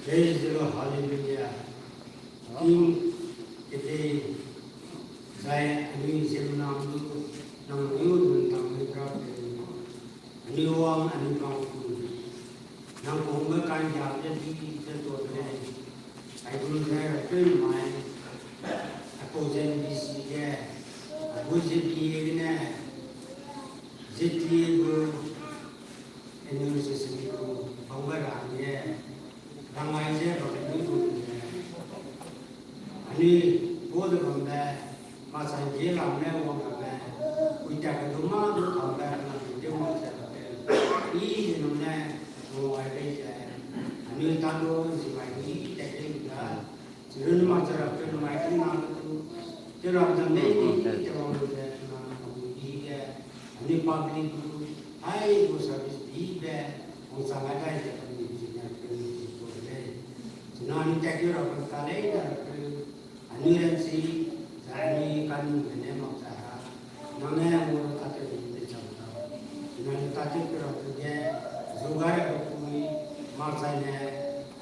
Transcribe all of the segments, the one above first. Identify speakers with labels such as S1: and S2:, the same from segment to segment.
S1: Praise the Lord, hallelujah. King today, saya ini sebelum itu nang yun nang berapa ini uang ini kampung nang pembekan jadi sesuatu ni. Saya dulu saya terima aku jadi dia, aku jadi ni, jadi itu ini sesuatu pembekan dia. Ramai je kalau itu, ini boleh benda masa je ramai orang ramai, kita kedua tu ramai orang tu macam ini jenuhnya orang ada ini tahu siapa ini teknik dah, jenuh macam apa macam mana tu, jenuh macam ni jenuh macam ini public tu, hai tu service dia, orang sangat ada Nani cakap orang kali dah, anuransi, ani kan mana maksudnya, nama orang kata itu macam nani kata orang tu dia, zugar aku maksudnya,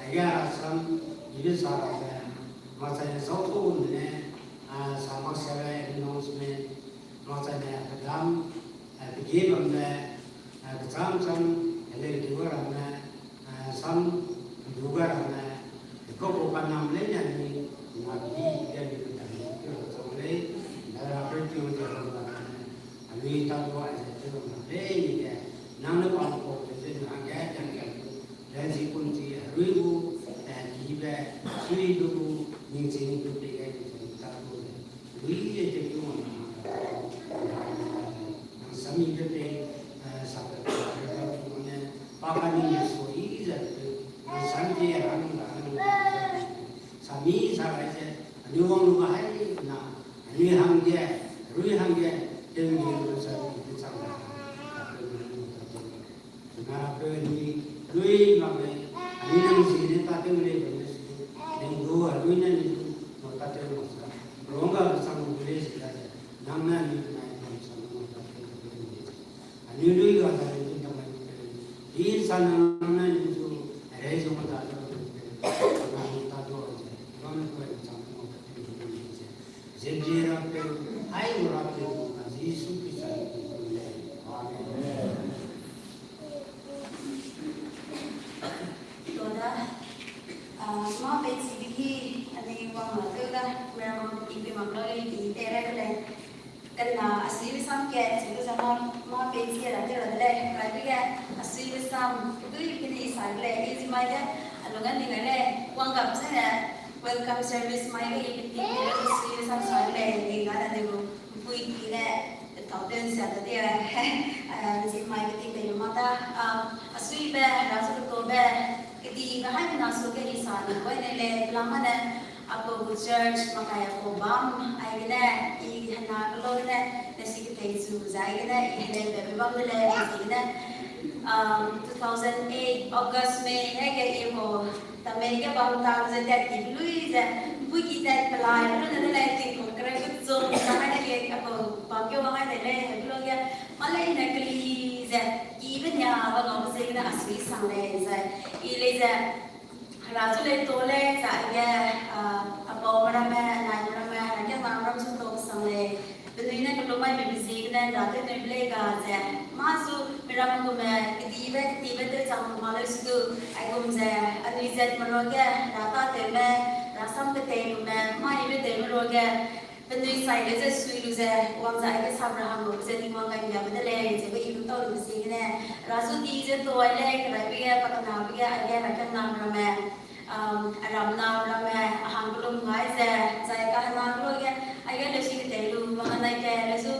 S1: ayah asam ini sahaja, maksudnya satu ni, sama sekali announcement, maksudnya dalam pergi benda, macam ada dua orang, sam zugar orang kau bukan namanya ni nabi dia di dalam itu sampai dalam perjuangan dalam ini tahu aja tu nabi dia nama kau itu agak jangan dan si kunci ribu dan jiwa seribu ningsing itu dia itu tahu dia jadi mana yang sami dia sampai mana pakai ni soi jadi sampai orang Sami sahaja, ni orang luar hari na, ni hang dia, rui hang dia, dia ni bersama itu sama. Kenapa ni rui macam ni nang sini tak boleh beres, ni dua rui ni tu tak boleh masuk. Rongga bersama boleh saja, nama ni bersama tak boleh. Ni rui kata ni tak boleh. Di sana nama ni tu ada semua tak boleh. Jadi apa? Ayo apa? Yesus Kristus itu. Amin.
S2: Toda, semua pensiun ini uang mereka kan, memang ibu maklum di daerah lain. Karena asli sampai itu sama semua pensiun ada lain. Lagi kan asli sam itu ini isai lain. Ini macam alungan dengan lain. Uang kap sana. Welcome service mai ke ibu asli sam soal lain. Ini ada dulu. Bui kira tauten siapa dia. Jadi mai ke tinggal mata asli ber rasa tu ber. Jadi kahai nasuk ke isai. Kau ini le lama dah. Aku church makanya aku bam. Akhirnya ini hanya kalau ni nasi kita itu saya ni ini le bam le ini 2008 August में है कि ये वो तमें के बाहर तार से त्या टिप्लुई जे बुकी त्या पलाय लो ने ले ती को करे कुछ जो कहां ने ये अब बाकी वहां ने ले है लोग या माले नकली जे इवन या अब हम से ना असली सामने जे ये जे राजू ले तोले सारे अब ओमरा में नाइमरा में क्या मामरा से तो सामने Benar kalau mai berbisik dan rata terbeli gaza, masuk meramu kemana, tiba tu cang malu situ, aku muzaya, anu izat meroga, rata terbeli, rasam betul kemana, mai betul meroga, benar saya je suyu je, wang saya ke sabraham, jadi wang kan dia betul le, jadi ibu tahu berbisik ni, rasu tiga tu ada, kerana pakai nabi ada rakan nama ramai ramai, hangulung ngai je, saya kah hangulung ya, ayah lesi telu, mana naik lesu,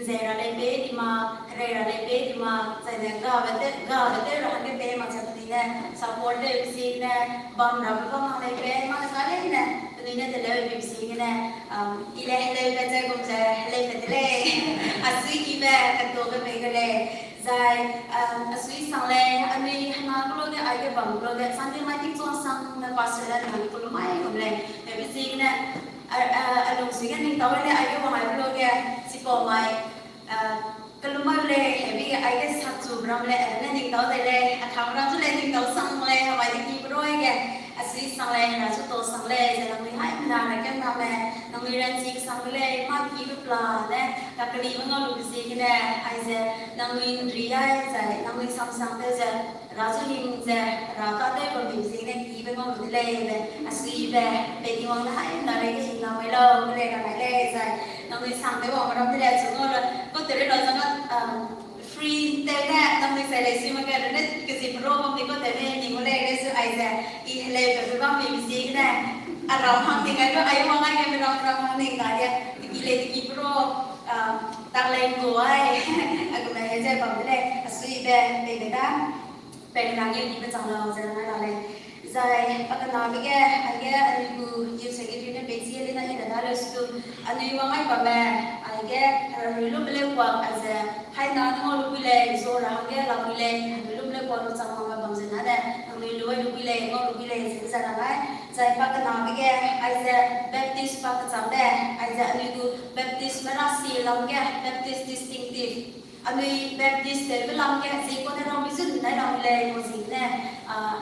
S2: zera lepe di ma, rera lepe di ma, saya gawat rahan ke pe macam ni ne, support le bisi ne, bam rabu bam lepe, mana kali ne, ni ne telu bisi ne, ilah lepe je kum je lepe tele, asli kibe ketua ke le. Zai asli sangle, ani hana kalau dia ayah bang kalau dia sambil mati tuan sang pasal dan kalau mai kumle, tapi sih ni alung sih kan ni tahu dia ayah bang kalau dia si pomai kalau mai le, tapi ayah satu gram le, ni tahu dia le, akham ram tu le ni tahu sang le, hawai ni bro ye, asli sanglai na su to sanglai je nang hai na na kan na me nang ran si sanglai ma ki be pla ne ta kali ma lu si ne ai je nang ri ai je nang sam sam te je razu lim je ra ka te ko bi si ne ki be ma lu le ne asli be be ki wang na hai na re ki na mai lo le ka mai le je nang sang te wa ma ram te le chu ngo ko te re lo sang free internet nang sai le si ma ka ne ke si pro ma ko te ne ni ngo le le su ai je i le be ba mi si ne a ra hang ti ga ko ai ma ngai ke me ra hang ni ga ya ki le ki pro tăng lên của ai cũng này chơi bằng cái này suy về người ta về làm như gì bên trong là giờ này là này rồi bắt đầu nói với cái anh cứ yêu sẽ cái chuyện này gì lên này là đó là anh yêu mà ai bảo mẹ anh cái lúc lên quăng anh sẽ hay nói nó lúc lên rồi là cái lòng lên lúc lên quăng trong mà bằng gì nữa đây anh lúc lên sẽ ra là cái rồi bắt đầu nói với cái anh sẽ Baptist bắt đầu trong đây anh sẽ anh cứ Baptist mà nó xì lòng cái Baptist distinctive anh ấy Baptist để với lòng cái gì có thể làm ví dụ này lòng lên một gì nè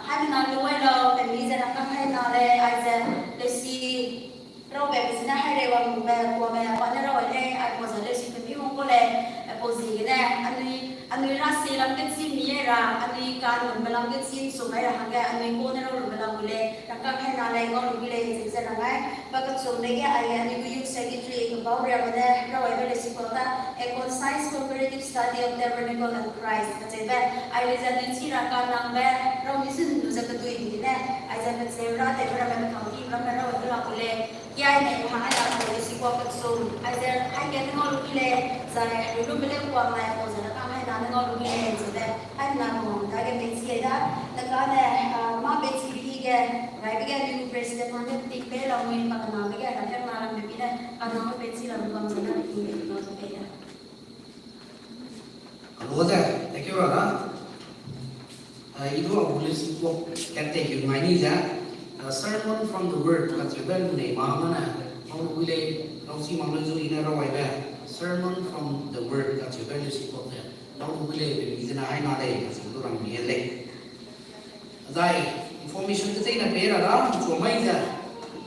S2: hai nói lúc ấy là tại vì giờ nó không hay nói đây anh sẽ để xì rồi về cái này hay để vào về của mẹ con nó rồi đây anh có giờ để xì cái ví dụ có lên có gì cái này anh ấy ra xì làm cái gì mía ra anh ấy can mình làm cái gì số mấy là hàng cái anh ấy cô nó rồi mình làm cái này nó không hay nói đây ngon cái này thì sẽ là cái và cái số này cái anh ấy cứ use secretary cái bảo vệ mình đây rồi về để xì có ta a concise comparative study of tabernacle and Christ cái vậy anh ấy dẫn đến chỉ là can làm về rồi mình xin được cái tuổi gì này anh ấy dẫn đến ra để ra mình không kịp lắm rồi mình làm cái này cái này mà anh làm để xì có cái số anh ấy anh cái ngon cái này rồi lúc mình lên quảng này có giờ nó không hay nói ngon cái này rồi đấy anh làm một cái bên kia đó là cái này mà bên kia cái vậy cái new president mà nó tích bé là mình bắt đầu cái là cái mà làm được cái này anh nói bên kia là mình làm gì đó thì nó sẽ cái đó
S1: Kalau saya, tak kira lah. Itu aku boleh sebut kata yang mana ni je. Sermon from the word kat sebelah ni mana? Kalau boleh, kalau si mahu tu ini rawai ber. Sermon from the word kat sebelah ni sebut je. Kalau boleh, ini nak hai nak deh. Sebut orang ni elok. Jadi information tu saya nak beri lah. Cuma je.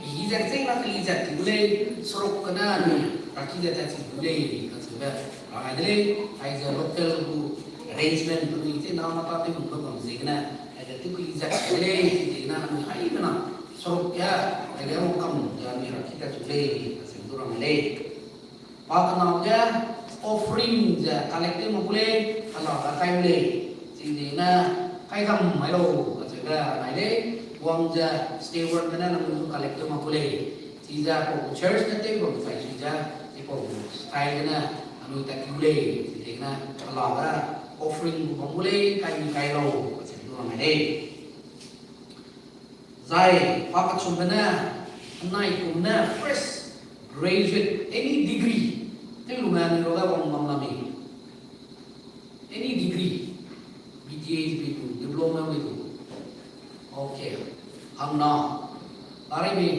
S1: Ini saya nak beli je. Boleh serok kena ni. Kaki dia tak boleh kat sebelah. Adele, I the local arrangement to the now not the problem Zigna, at the typical day, Zigna, I even so yeah, I don't come Mirakita to play as a Duram lay. But now there, offering the collective of play, a lot of time lay. Zigna, I come, my lord, as a guy, I lay, one the steward and then collective of play. These are church that they go to fight, these are people style. Anu tak boleh, jadi na kalau ada offering bukan boleh, kai lo, macam tu orang ada. Zai, apa cumana, naik cumana fresh graduate any degree, tu lumayan ni orang mengalami. Any degree, BTA itu, diploma itu, okay, hamna, lari ni.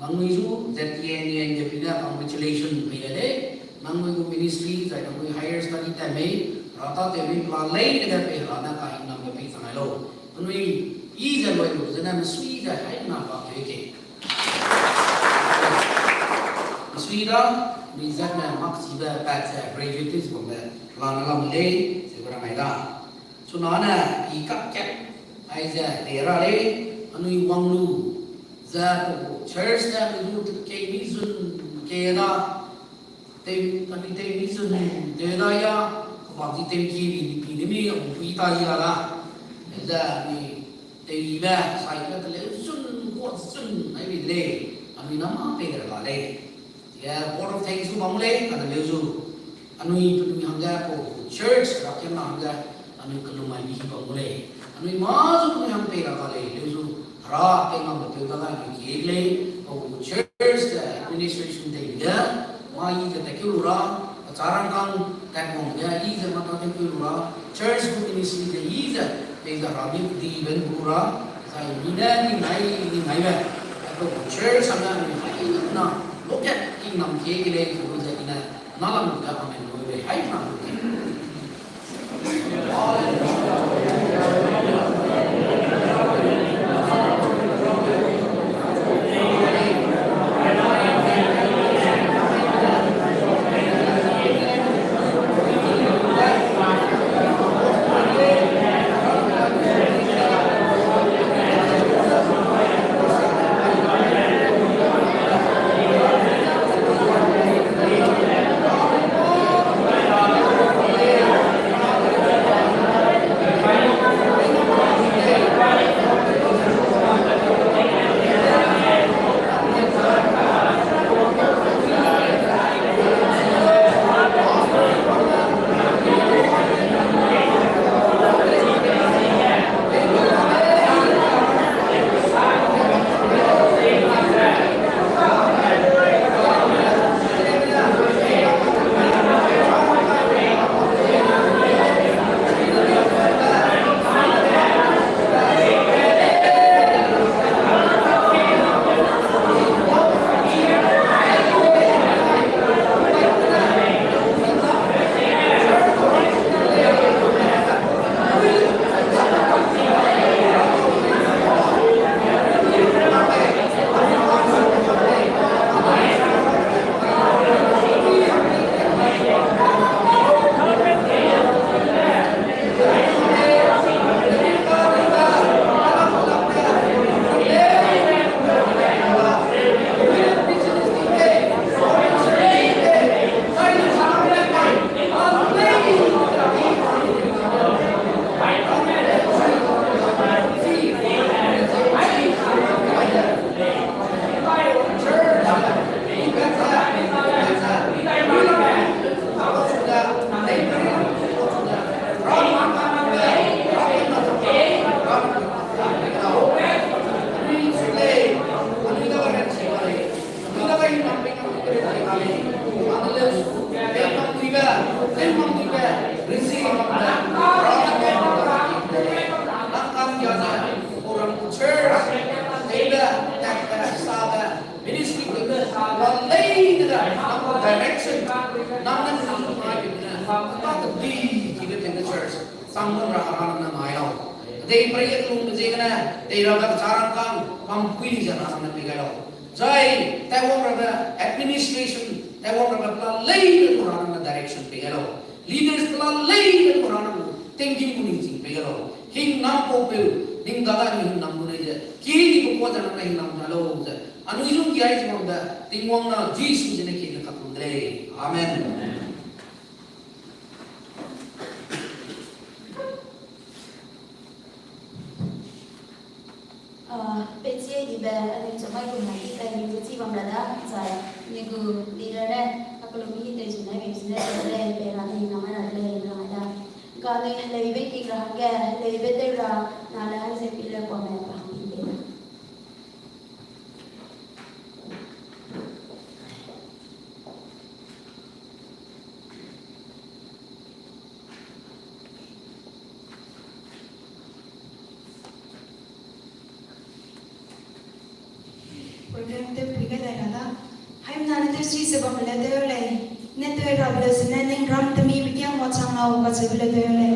S1: Manguizu ZTN yang dia pindah congratulation payade manguizu ministry saya manguizu higher study time rata tebe lalai dengan pehana kain nama pe sangai lo manui i jaloi lo jana mesui dah hai na ba ke mesui dah mizat na maksida pat graduates bomba lana lam le sebarang aida so nana i kap chat ai ja tera le manui wanglu za church na itu ke mizun ke na tem tapi tem mizun de na ya ko di tem ki ni mi ui ta ya la za ni te ba sai ka le sun ko sun ai bi le ami nama pe la le ya board of things mong le ka le zu anui tu mi hanga ko church ra ke na hanga anu ko mai ni ko le anui ma zu ko hang pe la le zu ra ke ngam te da la ki le o church the administration te dia ma yi te ke ra acharan kang kan mong ya yi je ma ta ke ra church ministry te yi je te da ra ni di ben ra sa ni na ni mai ba ko church sama ni hai na look at king nam ke le ko je ina na lam ga ma no le hai na
S3: direction. Namna ni mai bina. About the be given in the church. Sangmun raharan na mai lao. They pray lung je kana. They raga sarang kang pampui jana na pigalo. Jai tawong raga administration. Tawong raga pla lay raharan na direction pigalo. Leaders pla lay raharan thinking kuning pigalo. Hing nam po pe. Ding daga ni hing nam mune je. Kiri ko jana na hing nam jalo je. Anu yung kiai semangda. Tingwang na Jesus jene kini kapundre. Amen.
S2: Bên chia thì về anh cho mấy cùng này đây những cái bằng là đã giải như cứ đi ra đây các lối đi từ chỗ này về chỗ này lên về là thì nó mới là lên rồi đó còn này lấy bên kia là cái lấy bên đây là anh sẽ bị lên qua mẹ và đi đến
S4: Tem piga da hai na te sri se bam le de le ne te ra ble se ne ning ram te mi bi kyang wa chang na ka se ble de le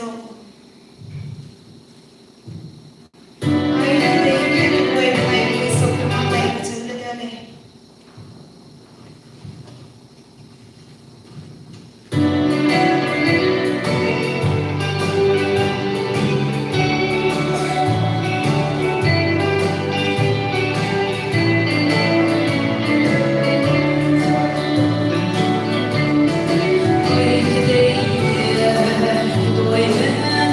S4: siro. Ay na te ni ko ay may iso ko matay ka sa dali. Tôi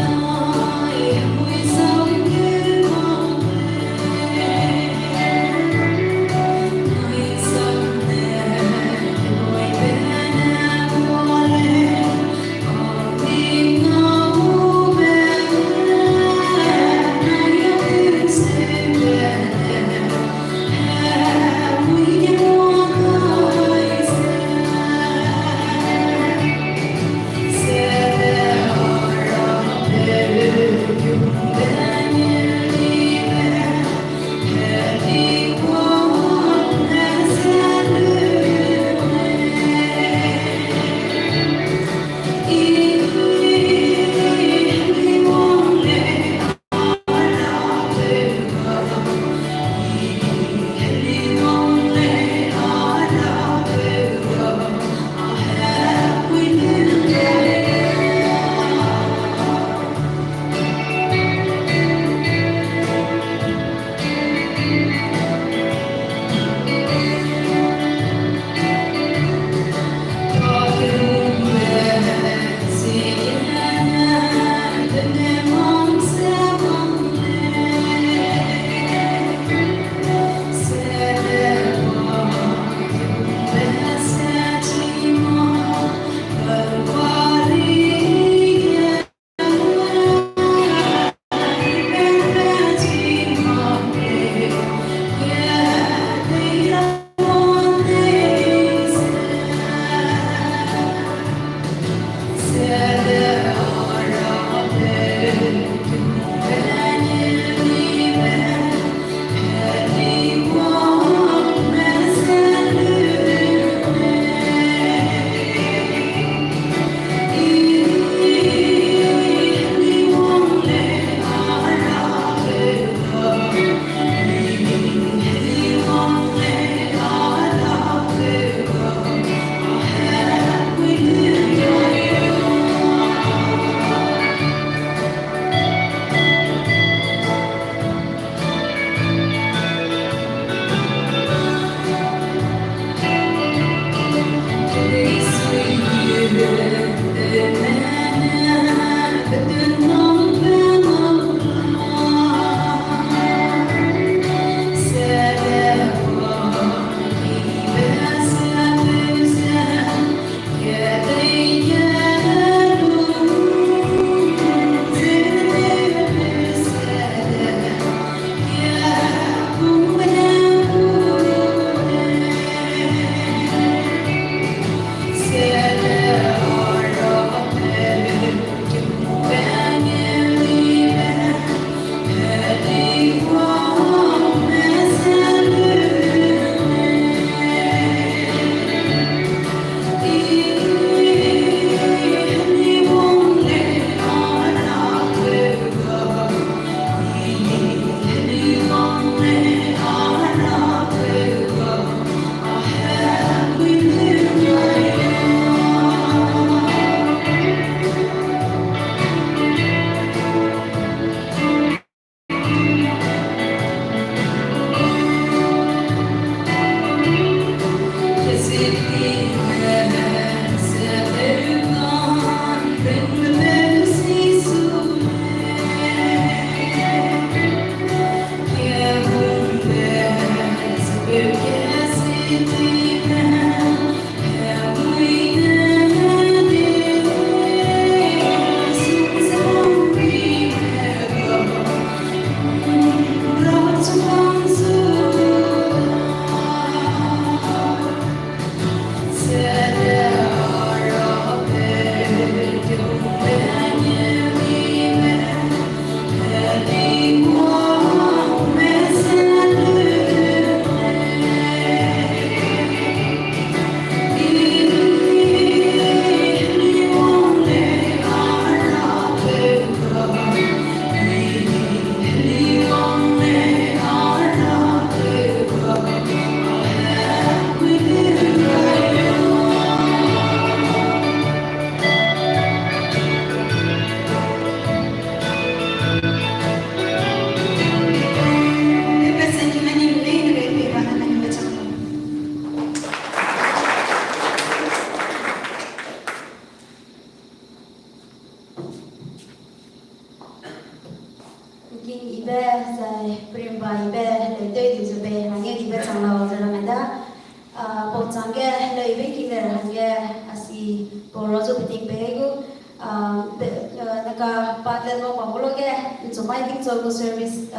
S2: king ibe sai primba ibe le doi du be hange ibe changla ozara meda po change le ibe king le hange asi porozo biting begu naka patle mo pangologe chomai ting chol service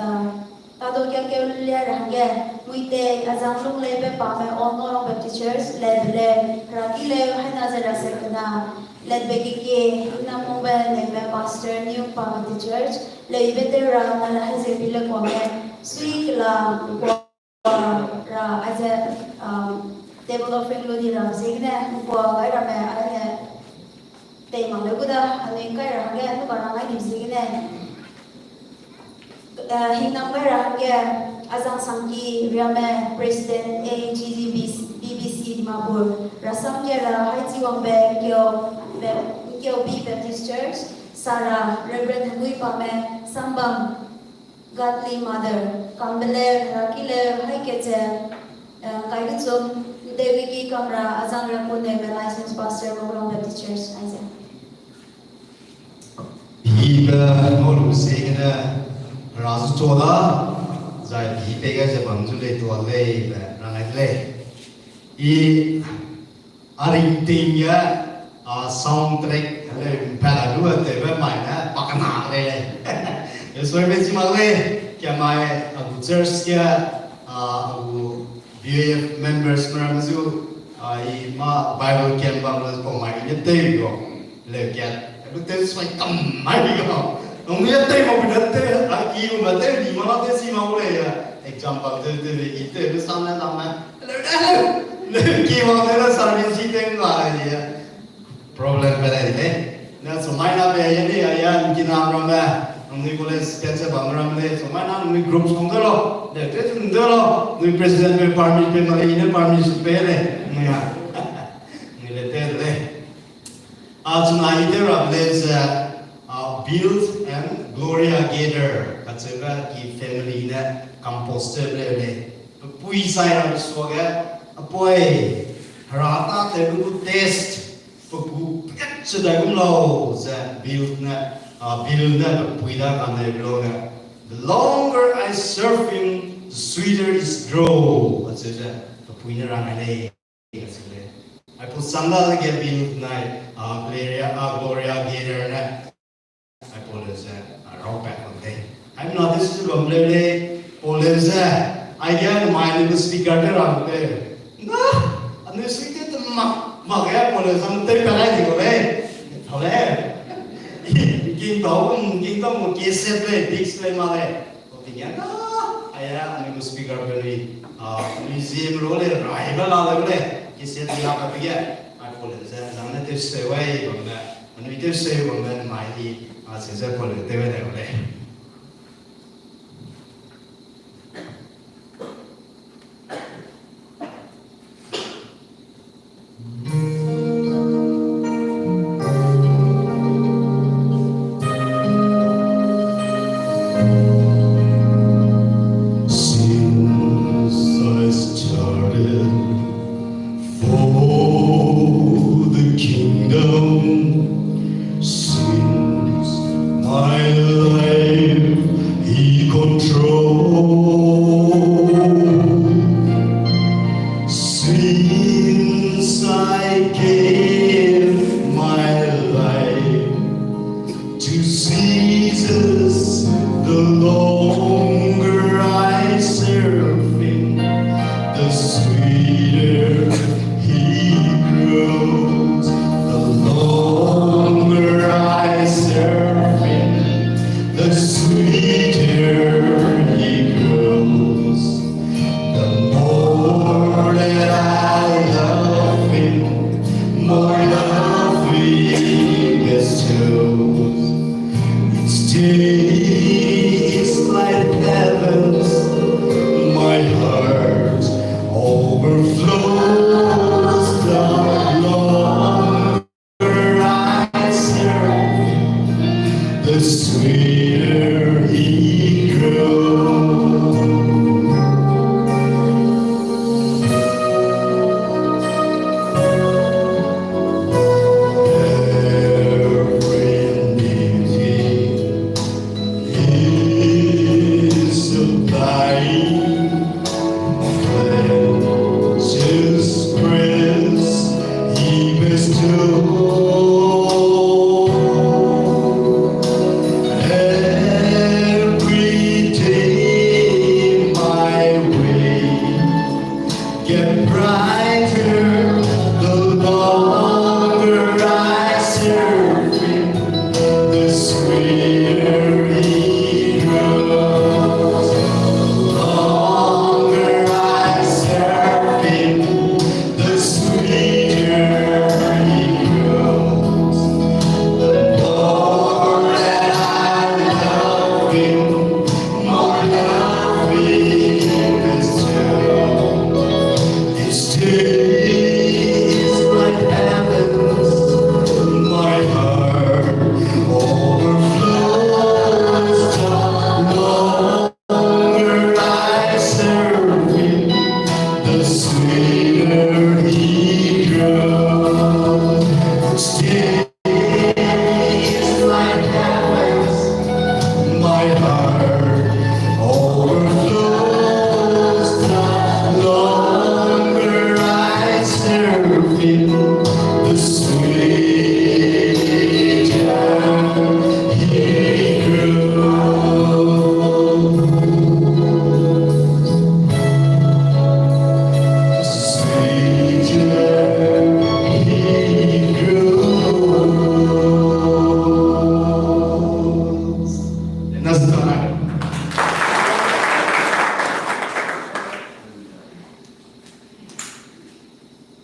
S2: tado kya ke le hange muite azam lung le be pa me onor baptist church le raki le hana zara sekna let begike na mobile le pastor new pamati church le ibete ra na hase bile ko me sweet la ra as a table of including ra signe ko ga ra me ane te mang le kuda ane kai ra ga tu bara ngai dim signe hinam ga ra ga azang sangki riame president BBC Dimapur rasam ke ra hai chiwang be kyo B Baptist Church Sarah Reverend Hui Pame Sambam Godly Mother Kambele Rakile hai keche kai chom Deviki Kamra Azang Rakone licensed pastor Mogolong Baptist Church Isaac
S5: Biba ngolu segena razu tola zai bibega je bangzule toale rangai le I arintinya soundtrack le pala dua tebe maina pakana le so me simale kya mai agu church kya agu BF members maramuzu I ma Bible camp banglas ko mai ne te go le kya agu te so kam mai go nong ne te mo binate I ma te ni ma te si ma ule ya example te ite be samna nama le ki ma te la sarni si te la ya problem pada ini, na semai na be ayah ni ayah mungkin amram ba, nunggu boleh sketsa bangram le, semai na nunggu group songdalo, deh tu songdalo, nunggu presiden be permit be malah ini permit be le, nunggu nunggu le. Tonight there are build and Gloria Gator, katakan ki family na composter le, pui saya suaga, apoi harata terlalu test. Pagku sudah gumlo sa build na puida kami bloga. The longer I serve him, the sweeter his grow. Maksudnya puina rangai le. I put sandal lagi build na Gloria Gator na. I put this rock back on day. I'm not this is gumle le. Police I get my little speaker terang le. Nah, anu speaker temak. Makanya boleh sampai pelai juga le, boleh. Kita mau keset le, display malah. Opinian ayah anu speaker beli, museum lo le, rival lah le, keset dia apa dia? Aku boleh saya jangan terus sewai bangga, anu itu sewai bangga mai saya boleh tewe le.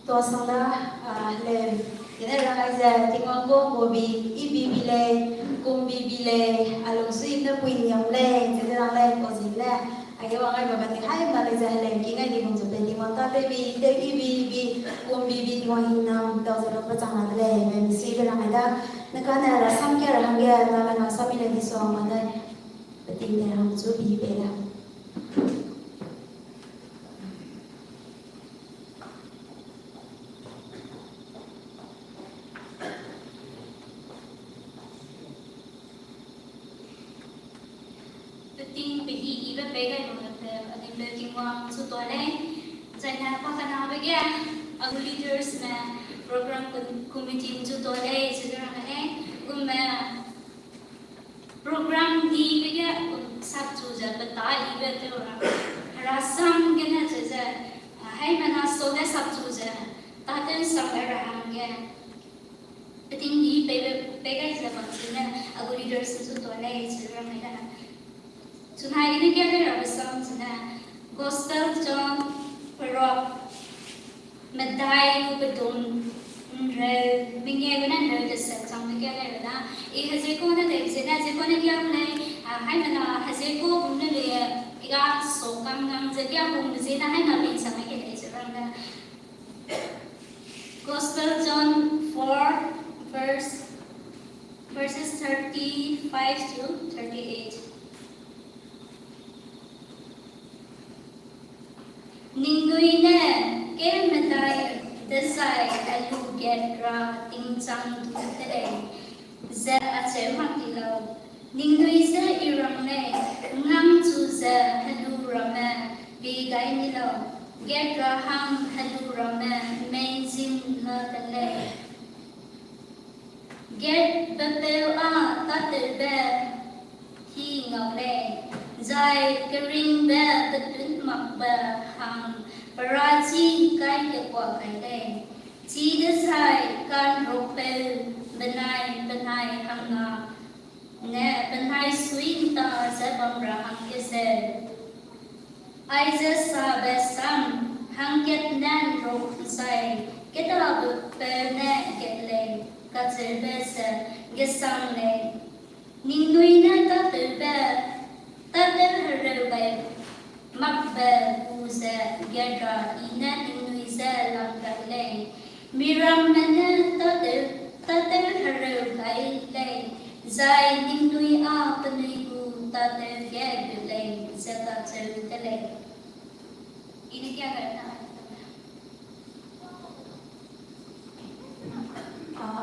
S2: Tua sangda le ina rangai za tingong ko bobi ibi bile kumbi bile alung sui na kuin yang le jadi rang le ko zin le age wangai baba ti hai na le za le kinga di mong zote tingong ta te bi te ibi bi kumbi bi tingong hinam ta za ro pachang na le me si be rangai da na ka na ra sam kya rang ya na la na sa mi le di so ma da ting ne ram chu bi be la
S6: Ting pergi iba pegai mengerti, ada belajar wang sutuane, jangan apa kena apa ya, aku leaders na program komiti sutuane sekarang ni, program di beja satu je betul iba tu orang, rasam kena je, hai mana soalnya satu je, tahan sampai rahang ya. Tinggi pegai je maksudnya, aku leaders sutuane sekarang ni dah. Tonight, ini kita ada bersama sana Gospel John Perot Medai Ubedun Re Bingyegunan Re Desat Sang kita ada na Hazeko na dek sana Hazeko na kia mulai Hai mana Hazeko bunda le Ika sokam ngang Zakia bunda zina hai na bin sama kita sekarang na Gospel John 4 verses 35 to 38. Ningui ne kem medai desai alu gedra tingchang tutere za ache makilau ningui za irang ne ngam chu za halu rama bi gai nilau gedra hang halu rama menzin na tale get bepel a tatebe hi ngau le Zai kering ba betun mak ba hang paraji kai ke kwa kai le chi de sai kan ropel benai hang na ne benai sui ta sa bam ra hang ke se ai za sa ba sam hang ket nan ro sai ke ta bu pe ne ke le ka che be se ge sang le ning nui na ta te ba Tadel herbai makba uza gedra ina inuiza langkale miram mana tadel herbai le zai nimnui a peniku tadel gedle zaka cerutele ini क्या करना है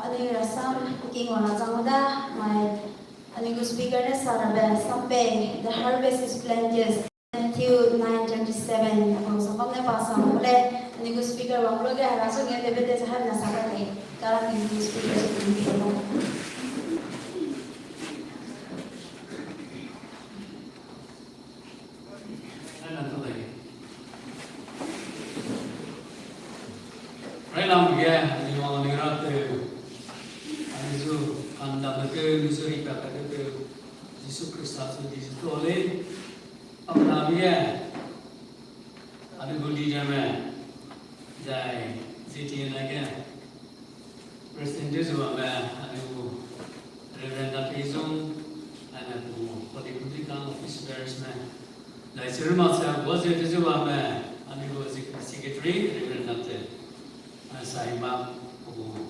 S2: Ani rasam king wana jangda mai ani go speaker ne sarabe sampai the harvest is plenteous Matthew 9:27 ang sapam ne pasang mule ani go speaker wang lo ga raso nge debe de sahar na sabate kala ni go speaker ni ko
S7: Right now, yeah, you want to get out there. I just, I'm not the good, sorry, but I Yesus Kristus di situ oleh apa namanya ada guli jamnya jadi siti lagi Presiden juga ada Reverend Apizum ada political office bears dari cermat saya buat itu juga ada secretary Reverend Apte saya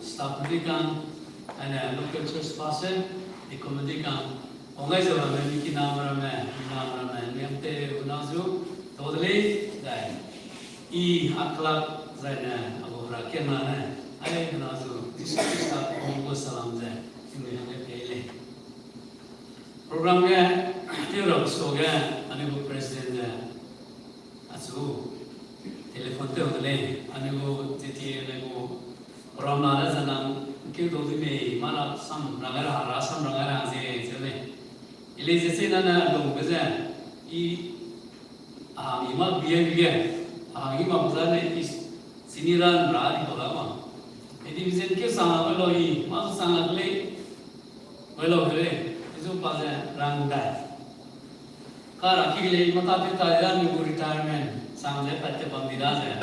S7: staff pendidikan ada local church pastor di komunikan orang juga memiliki nama yang terunjuk totally dan akhlak saya abu rakyat mana ada yang menunjuk diskusi umum salam saya ini yang pilih programnya tiada soalnya ada bu presiden asu telepon totally ada bu jadi ada bu orang mana senang kita tu ni malah sam rangaran sih Ili jese nana dong beza ima biar ima beza siniran berani kalau jadi bisa kita sangat beloi masuk sangat beloi itu pasal rangda karena kita mata kita ada ni retirement sangat pada pembicara saya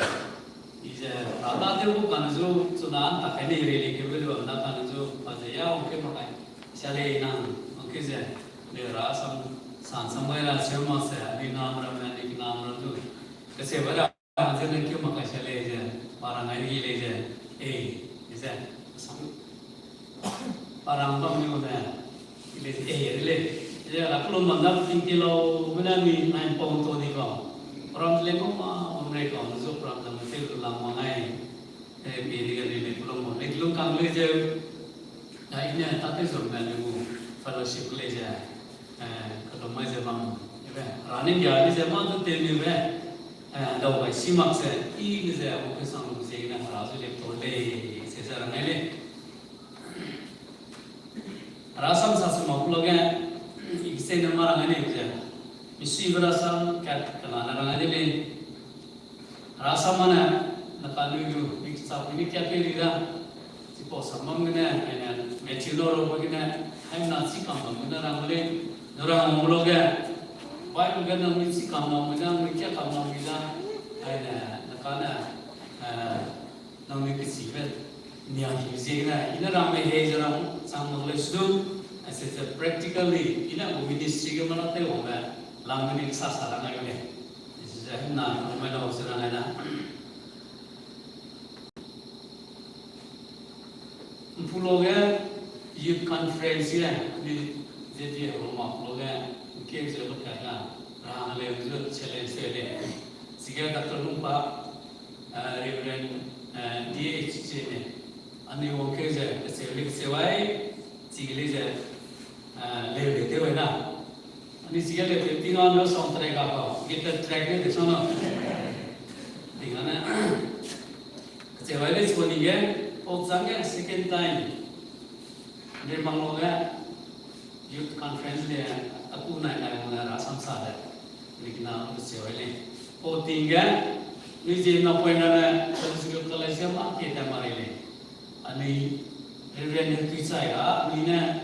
S7: Ije rata tu bukan tu sunan tak kena rela kebelu nak kan tu pasal ya mungkin makai sale nang mungkin je dia rasa sampai semua saya di nama tu kesebara jadi kau makai sale je barang hari je je barang tu ni ada rela je kalau mandap tingkilo mana ni 9 pound tu ni kau orang lelaki mereka masuk orang itu lama ngay biar dia belum kang leje ini tapi sebenarnya fellowship leje kalau macam bang running dia ni zaman tu temu dah baik simak se ini saya bukan sama saya nak rasa lepon le sejarah ni rasam satu makhluk ini nama orang ni je misi berasam kat kelana orang ni rasa mana nak kalu itu ini क्या करेगा सिपो सम्मान में मेचिलो रोग में हम नाची काम में रामले नरा मोलोग बाय लोग ना मिसी काम में ना क्या काम में ना है ना काना ना में किसी में नियाजी जेना इन राम में है जरा सांगले सुदु ऐसे practically इन वो ministry के मनाते हो मैं लांगनी सासा लांगने ना मैं ना उसरा ना पुलोगे youth conference ya di jadi rumah puloge mungkin saya berkata orang lewat challenge ini sehingga kata lupa Reverend DHC ni ane mungkin saya sewai sehingga saya lewat itu na ane sehingga lewat tinggal no sound track apa kita track ni sana tinggal na sewai ni sebenarnya Odzangnya second time dia mangloga youth conference dia aku naik mana rasam sada ni kena bersewele o tinggal ni je na poinana terus kalau siapa kita marile ani reverend itu saya ni na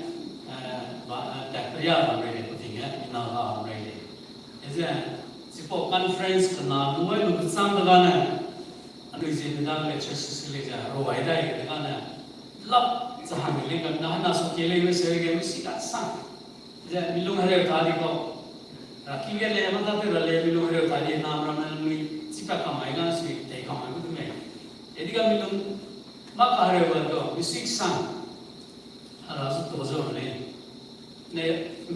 S7: tak percaya marile tinggal na marile jadi siapa conference kena mulai bersama dengan Anu izin dah lecture sesile jah, rawai dah ini kan, lap sahang ini kan, nah sokile ini sehari mesti kat sang, jadi milung hari tadi kau, rakyat le mana tu le milung hari tadi nama ramai ni siapa kamai kan sih, tak kamai tu me, jadi kan milung mak hari baru mesti sang, rasu tu jauh ni,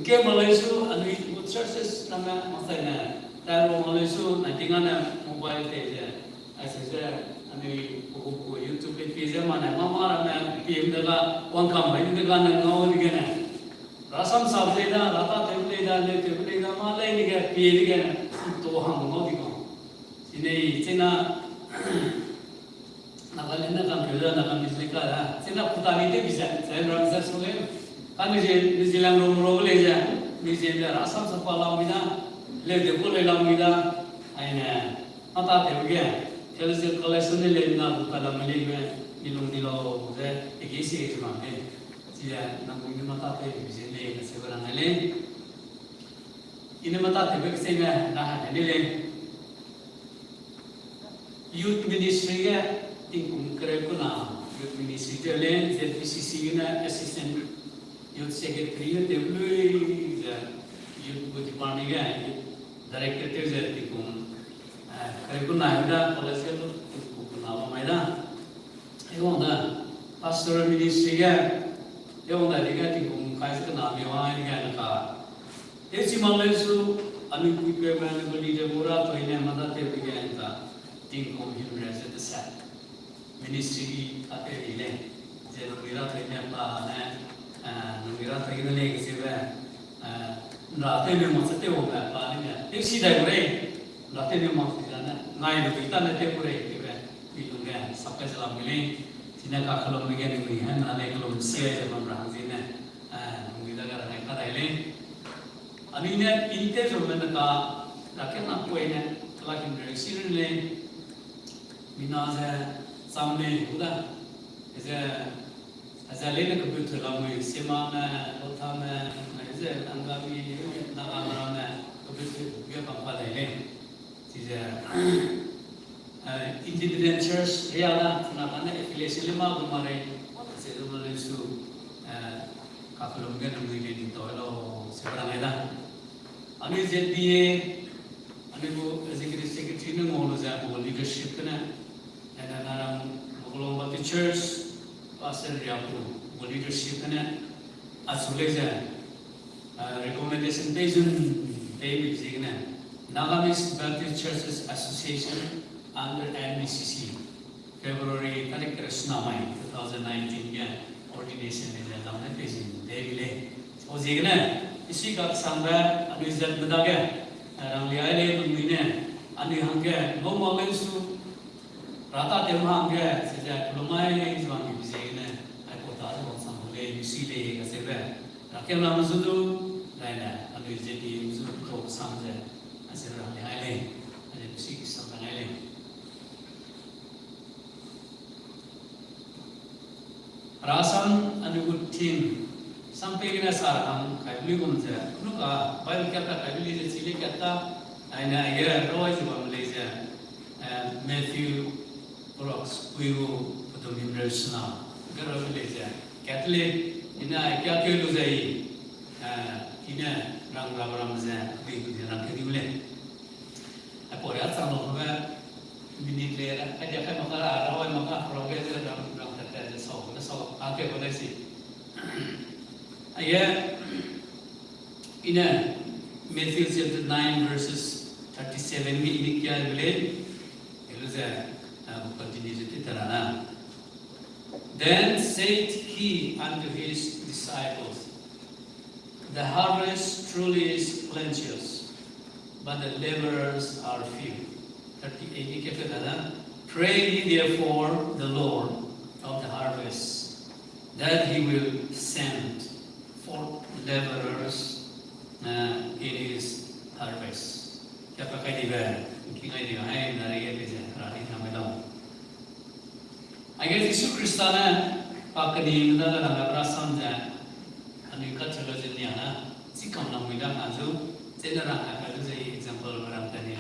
S7: ke Malaysia anu itu churches nama macamnya, tapi Malaysia nanti kan mobile tu Saya ani buku YouTube page mana mama ramai PM daga wangkam bayi daga nangau ni kan rasam sabde dah rata temple dah le temple dah malai ni kan PM ni kan tu ham mau di kau ini cina nak lain nak kerja nak misalnya lah cina putani tu bisa saya berasa sulit kan ni silang rong leja ni siapa rasam sekolah mina le depo le lam mina aina apa tu dia kalau saya collection ni lena bukan Malaysia nilung je, egisi cuma ni, dia nak mungkin mata tu bisa le, sebarang le, ini mata tiba kesini nah ini le youth ministry ya tingkum kerja kuna youth ministry le ZPCC na assistant youth secretary ya deblu youth budi pani ya director te jadi tingkum kerja kuna ada college itu tingkum kuna apa maida itu ada pastoral ministry ya itu ada juga tingkum kais kuna mewa ini kan ka esi malaysu anu kuipe mana beli de murah tu ini mata te begini ta tingkom himra se desa ministry ate ile je mira tu ini apa na mira tu ini le kisi ba na te me masa te hoga pa ni esi dai bore na te me masa na ngai lu kita na te bore ke ba bilunga sabka salam mile sina ka khalom begini ni han na le khalom sia je mam rang sina mira ka ngai ka dai le Aminnya inte sebenarnya rakyat nak punya telah kimberlin le minasa samne udah asa lena kebetul lamu semana utama asa anggami nagamana kebetul dia apa le sisa independent church ya kenapa affiliation lima kemarin saya mulai su kapalong gan nungguin di tolo seberang ada ani ZBA ani bu executive secretary nu ngolo za bu leadership kana ada narang ngolo bati church pastor ya bu leadership kana asule za recommendation based David Zigna Nagamis Baptist Churches Association under NBCC February 2019 ya ordination in the London Basin Daily o Zigna isi ka sangba anu izat bedaga rang liai le mine anu hangga no malensu rata te hangga seja lumai jwang bi Zigna ai ko ta so samule isi le ka sebe rakem na muzudu laina anu izati muzudu ko samja asir rang liai le anu isi ki sangba le rasam anu team sampai kena sarang kaibli kumja nuka bail kata kaibli je sile kata aina ya roy juga Malaysia Matthew Brooks kuiu potom himresna gara Malaysia Catholic ina kya kelu zai ina rang ram za di rang kedi boleh apa ya sama ba minit lera ada kan makara roy maka progres rang kata so ake boleh sih ayat ina Matthew chapter 9 verses 37 ini kya boleh itu saya continue itu terana. Then said he unto his disciples, the harvest truly is plenteous, but the laborers are few. 38 ini kata terana. Pray ye therefore the Lord of the harvest that he will send forth laborers in his harvest. Siapa kaya dia? Mungkin dia hai nari dia rani namanya. Agar Yesus Kristana pakadi mula dalam perasaan jan, anu ikat cakap jenis ana, si kaum nama muda ngazu, saya nak akan jadi example orang tadi.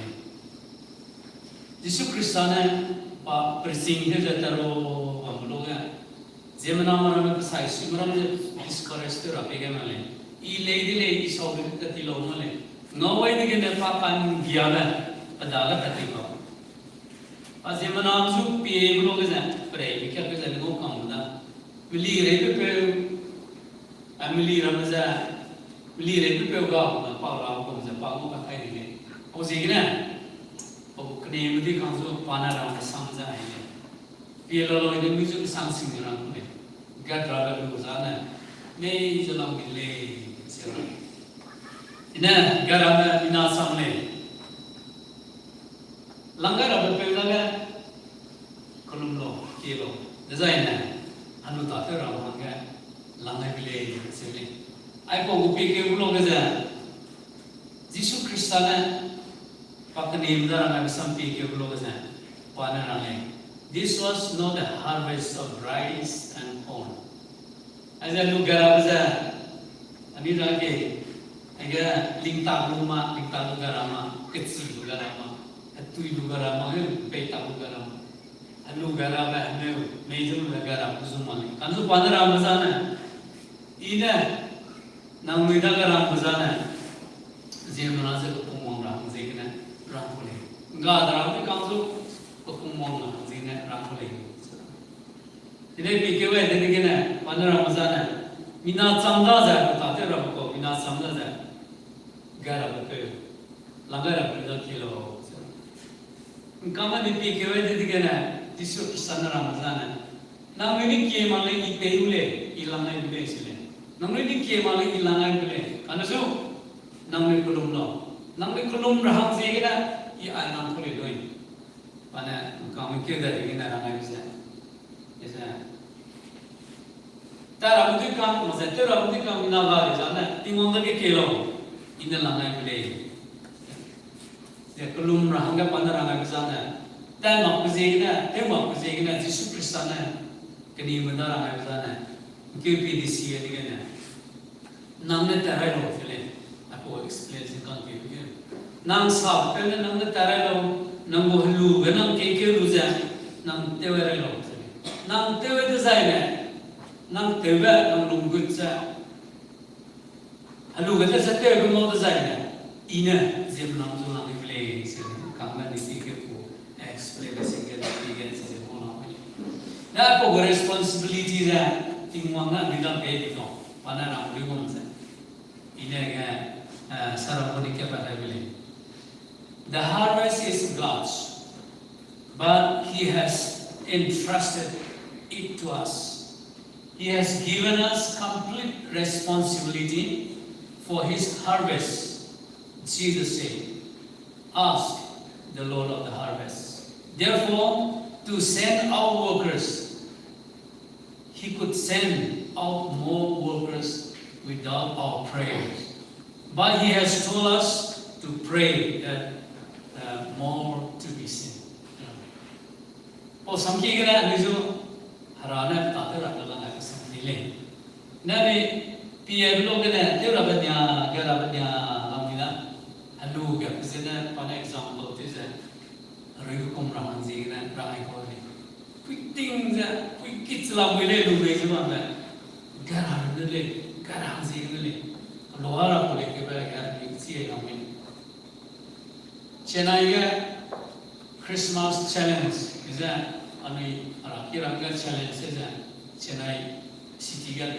S7: Yesus Kristana pak persing dia jataro amulunga. Zaman nama pesai, semua orang discourage tu rapi ke mana? Ile isobit ketilo mana? Ngawai dengan papan giana, adalah ketilo. Pas zaman nama tu pie belum kesan, pray, mikir kesan ngau kamu dah. Beli repu beli ramazan, beli repu gak, pak ram kamu dah, pak mau pakai ni. Oh segini, oh kini mesti kamu panah ram samza ini. Pie lalu ini mesti samsing orang ni. Gak terlalu berusaha, ni jalan pilih siapa. Ina garam ina samne. Langgar apa pelanggar? Kolomlo, kilo. Desainnya, anu tak terang langgar. Langgar pilih siapa. Aku pikir belum kerja. Yesus Kristana pakni mudara sampai ke belum kerja. Panarang. This was not the harvest of rice and corn. As a lugar baza, ani lagi, Aga lingtang rumah, lingtang garama, kecil garama, atui garama, petang garama, anu garama, mejum garama semua. Kan tu pandara mazana, ina nang mida garama mazana, zaman aja kepungong ram, zaman ram boleh. Enggak ada ram ni kan tu kepungong ram, zaman ram boleh. Jadi pikir jadi kena pandara mazana. Mina samda za ta te ra ko mina samda za gara ba ke langara ba da kilo kama ni pi ke we de gena tisu sanara mazana na me ni ke ma le ni pe ule ilangai bule sile na me ni ke ma le ilangai bule kana so nang me kulum no nang me kulum ra hang se gena I ai nang kule doi pana kama ke da gena rangai bisa esa Tara buti kam masa tera buti kam ina bari jana tingon da ke kelo ina langai bile ya kelum rahanga pandaranga bisana ta mak buzegna te mak buzegna Yesus Kristana kini mendaranga bisana ke PDC ya digana namne tara lo file aku explain kan ke nang sab kena namne tara lo nang bo hlu ganang ke luza nang tewere lo nang tewe design nang tewe nang lunggut sa halu gata sa tewe mo design ina zem nang zo nang play se kamna ni ke ko explain single again se ko na ko responsibility da tingwang na bidang pe dito pana na uli mo sa ina ga saraponi ke pada bile the harvest is God's but he has entrusted it to us. He has given us complete responsibility for his harvest. Jesus said, ask the Lord of the harvest. Therefore, to send out workers, he could send out more workers without our prayers. But he has told us to pray that more to be sent. Oh, sampai kira nisu harana tak terlalu nilai. Nabi piye belum kena terabanya garabanya lamina halu ga pisena pada example tu saya riu kumrahan zina rai ko ni piting za pikit selam bele lu be cuma ba garah le garah zina le luar aku le ke ba gar ni si amin Chennai ga Christmas challenge bisa ani kira-kira challenge saja Chennai city ga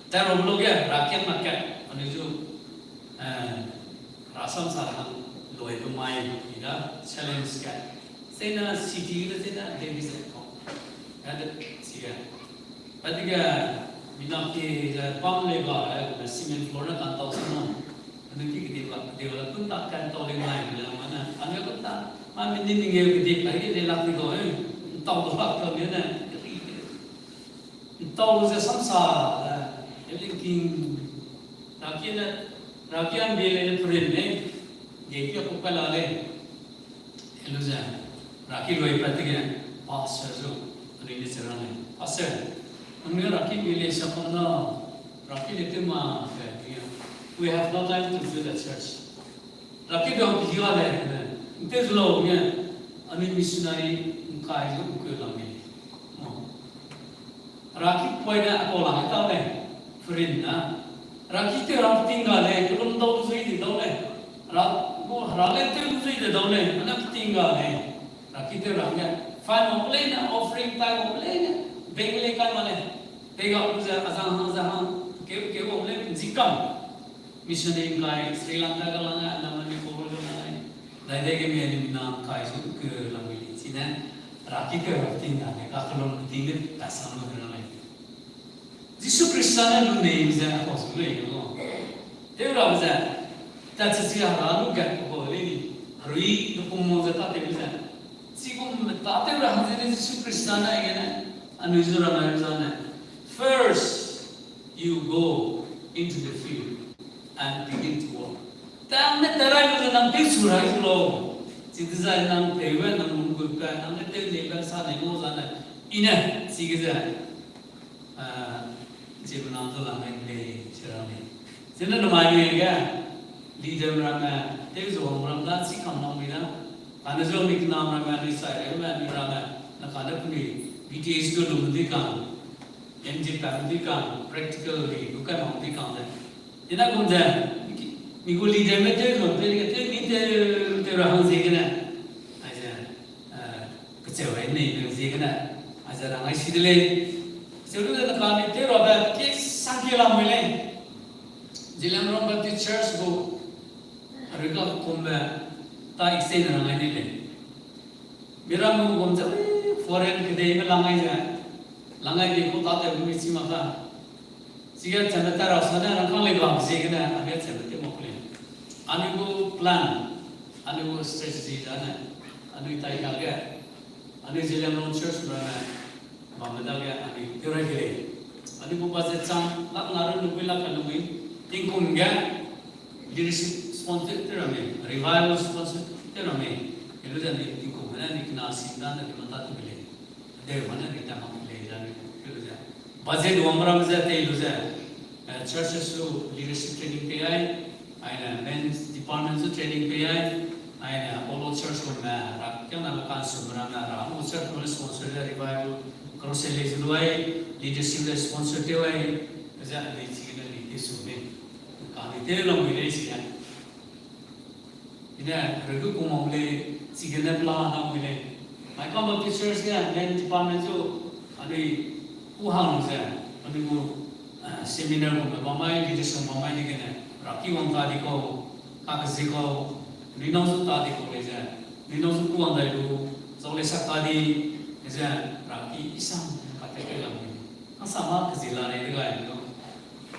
S7: taruh loh ya rakyat makan menuju rasam sarang loh itu main ida challenge kan saya city ga saya Davis ko ada siya patiga minat ke pam lega cement floor na kantau semua nanti kita develop pun takkan tahu lagi main mana anda pun tak main ini tinggal kita lagi dia lagi ko tahu tu hak tu dia na tahu saya samsa Elinking rakyat bela peren ne, jadi aku kalau le, eluza rakyat luar perhatikan pastor tu, ini cerita ni pastor, kami rakyat bela siapa na, rakyat itu mah, we have no time to do the church, rakyat dah pergi le, itu slow ni, ani missionary mukai tu mukai lami, rakyat poinnya aku orang itu le. Perinna, rakit orang tinggal le, kalau tahu tu itu tahu le, rakyat itu itu tahu le, mana tinggal le, rakit orangnya, fine boleh na, offering time boleh na, bengle kan mana, tega usia azang, ke boleh jikam, missionary kai, Sri Lanka kalau na, nama ni korup na, dah dek kami ni mina kai tu ke langgui, sini rakit orang tinggal le, kalau tinggal tak sama dengan le. Yesus Kristus lu ni bisa apa sebelum itu? Dia berapa bisa? Tak sesuai halu kan? Oh ini hari itu pun tak bisa. Siapa tak berapa jadi Yesus Kristus ni kan? Anu jurang anu sana. First, you go into the field and begin to work. Tak nak terai tu nang tisurah itu loh. Jadi saya nang tewa nang mungkulkan nang tewa sana itu sana. Ina sih kita. Jadi menantu lama ini cerita ni, Jadi nama ini ya, leader mereka, tapi juga mereka sih kamu nama ini, karena juga mikir nama mereka ni saya, mereka nak ada puni, BTS tu lumudi kan, MJ pamudi kan, practical ni, bukan lumudi kan deh. Jadi aku dah, minggu leader mereka tu, leader orang segera, aja, kecewa ini segera, aja orang isi dulu, sebelum nak itu orang kes sangkilah mulai. Jilang orang berarti church go, mereka kumba tak iksen orang ini le. Mira mu kumba foreign kedai melangai je, langai dia ko tak ada mesti maka. Jika canda tara sana orang lagi bang segera agak canda dia mau pilih. Anu ko plan, anu ko strategy dana, anu itai kagak, anu jilang orang church berana, mama daga anu kira kira, anu ko pasal cang, nak naruh nubi lah kan nubi. Tingkung ga leadership sponsor terame revival sponsor terame itu jadi tingkung mana ni kena sindan dan mata tu beli ada mana kita mau beli jadi itu saja budget umrah saja itu saja churches tu leadership training PI aina men's department tu training PI aina all church tu mana rakyat nak kan semua mana ramu church tu sponsor revival crossel luai leadership sponsor tu ai saja ni cikgu ni isu kami terlalu milih sih ya. Ini regu kumau milih, sikitnya pelan nak milih. Mereka bagi church ya, dan department tu ada kuhang saya, ada seminar kumau, mamai di desa mamai di kena, raki wang tadi kau, kakak kau, ninau tu tadi kau leja, ninau tu kuang dari tu, soalnya sak tadi leja, raki isam kata kelam ni, sama kezilan itu kan tu.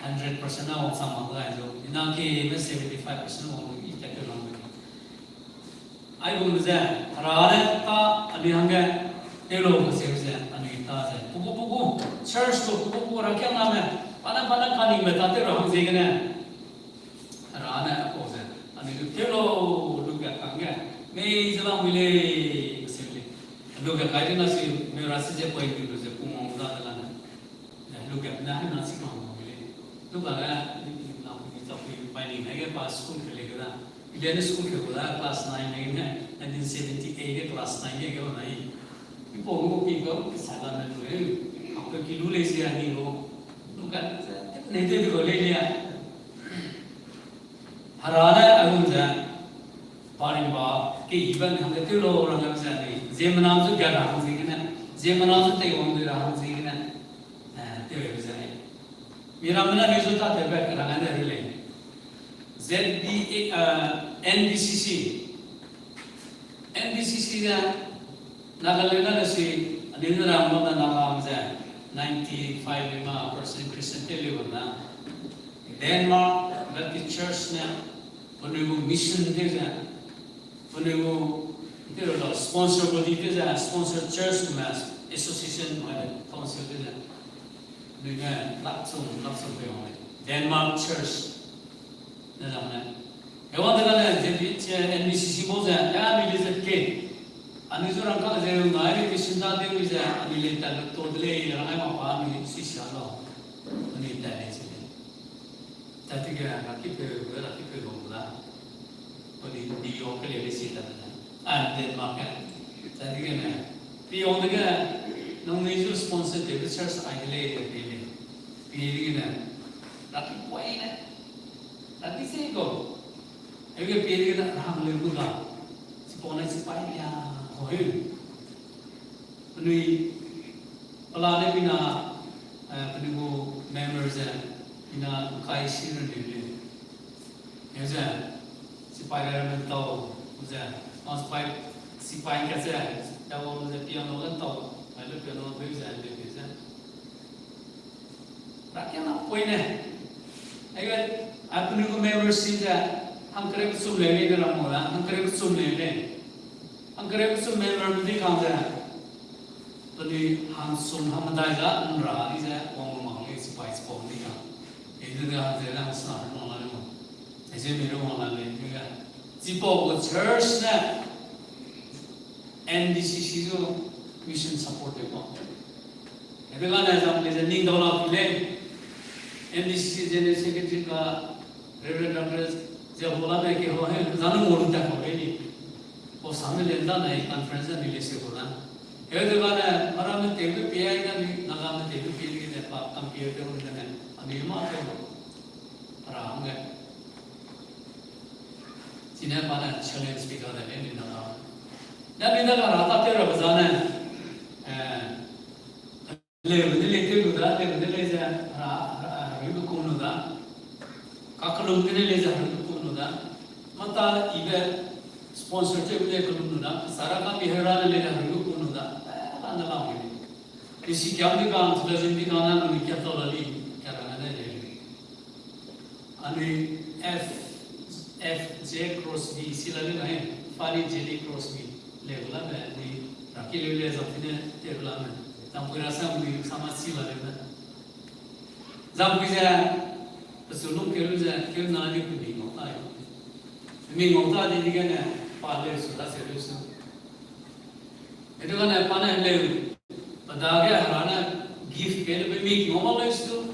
S7: 100% orang sama kan tu. Nak ke 75% orang itu tak kerana. Ayo muzah. Rana ta adi hangga elo muzah adi ta je. Pugu church tu pugu rakyat nama. Pana kani metate orang zegana. Rana apa je? Adi tu elo luka hangga. Mei jalan milih kesini. Luka kaya nasi merasa je poin tu je pungong dah dalam. Luka nasi kau. Lúc đó là học bài này cái class school cái này cái đó, bây giờ school cái đó class 9 này cái 1978 cái class 9 cái này, cái bộ ngũ cái có cái sản phẩm này rồi, học cái lú lê xe này luôn, lúc đó này tôi được lên nha, harana anh ra, paling ba cái event hàng cái tiêu lô orang yang sana ni, zaman nam tu gak orang sih kan, zaman nam tu teh orang tu orang sih kan, tu yang sana. Mira mana ni sudah terbaik kerana ada relay. NDCC nya nakalena na si adina ramon na nakam sa 95% percentile level na. Denmark Baptist Church na penuh mission dia sa penuh itu adalah sponsor body dia sa sponsor church mas association ada council dia. Dengan langsung berorang. Denmark Church, namanya. Hewan dengan jadi NBCC bosan, ya ambil rezeki. Anu orang kalau jadi ngari bisunda dia bisa ambil tak todle, orang apa ambil sisa lo, ambil tak aja. Tapi kita laki bergula, jadi dia okey lebih sisa. Denmark kan, jadi kan. Dia orang dengan nunggu sponsor dia church idle pilih na, tapi poin na, tapi sego, ege pilih na ram lembut lah, si pona si pai ya, hoil, penui, pelane bina, penunggu members bina kai siren dulu, ya si pai ram mentau, mas pai si pai kerja, jauh piano mentau. Ada piano bagus ada biasa. Rakyat nak poin ni. Agar apa ni ko members sida, हम करे कुछ लेने के राम होला, हम करे कुछ लेने, हम करे कुछ member मध्य काम है. तो ni हम हम दायजा नरा ni जा वंग मांगे spice पॉम ni का. इधर का हम जेला हम सार नॉला लो. ऐसे मेरे नॉला ले निका. जिपो को church ना NDCC जो mission support देगा. ये बेगा ना जब ले जनिंग डॉलर ले NDCC जनरल सेक्रेटरी का Reverend Dr. Jabola में के हो है जाने मोड़ तक हो गई नहीं वो सामने लेंदा नहीं कॉन्फ्रेंस में मिले से बोला ये तो बात है हमारा में तेरे पे आई ना नगा में तेरे पे लिए ने पाप कम किए थे उन्होंने अनिमा पे राम गए जिन्हें पाना चैलेंज भी कर रहे हैं नगा ना बिना का राता तेरा बजाना ले तेरे ले जा ये को नुदा काकलुम के ले जा नुदा मता इबे स्पॉन्सर चे ले को नुदा सारा का बिहरा ले जा को नुदा ना लाओ इसी क्या भी काम तो जिंदगी का ना नहीं क्या तो लली क्या रहना है अनि F J cross B इसी लगे नहीं फाली J cross B ले बोला मैं नहीं राखी ले जा फिर ते बोला मैं तब कोई रास्ता मुझे समझ सी लगे ना जब किसी सुनूं क्यों ना नहीं कुछ नहीं होता है नहीं होता जिंदगी के ना पाले सुधा से दूसरा itu kan apa nih lew, padahal harana gift kele be mi ngomong lew itu,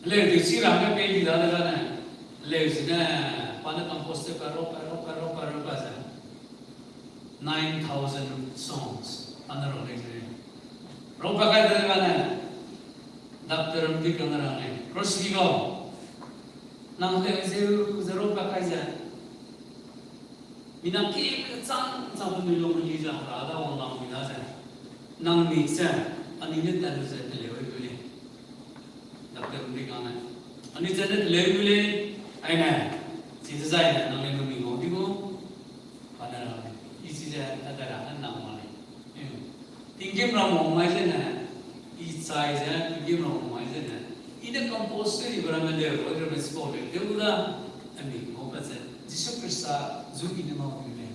S7: lew di sini raga pe di dalam kan, lew sini pada komposter karo bahasa 9,000 songs, anda orang ini, roba kaya dari mana, daftar rumpi kamera nih, terus gigo, nanti zero kaya Minang kek cang pun milong menjadi ada orang mina saya, nang mixer, ani ni tak ada saya lewe beli, dapet beli kana, ani jadi lewe beli, ayna, cita saya nang lewe minggu, digo, pada orang, isi saya ada orang nang mana, tinggi berapa macam na, isi saya tinggi berapa macam na, ini komposter ibarat lewe, orang mesti boleh, dia udah, ani, apa saya. Yesus Kristus zuki ni mau ni.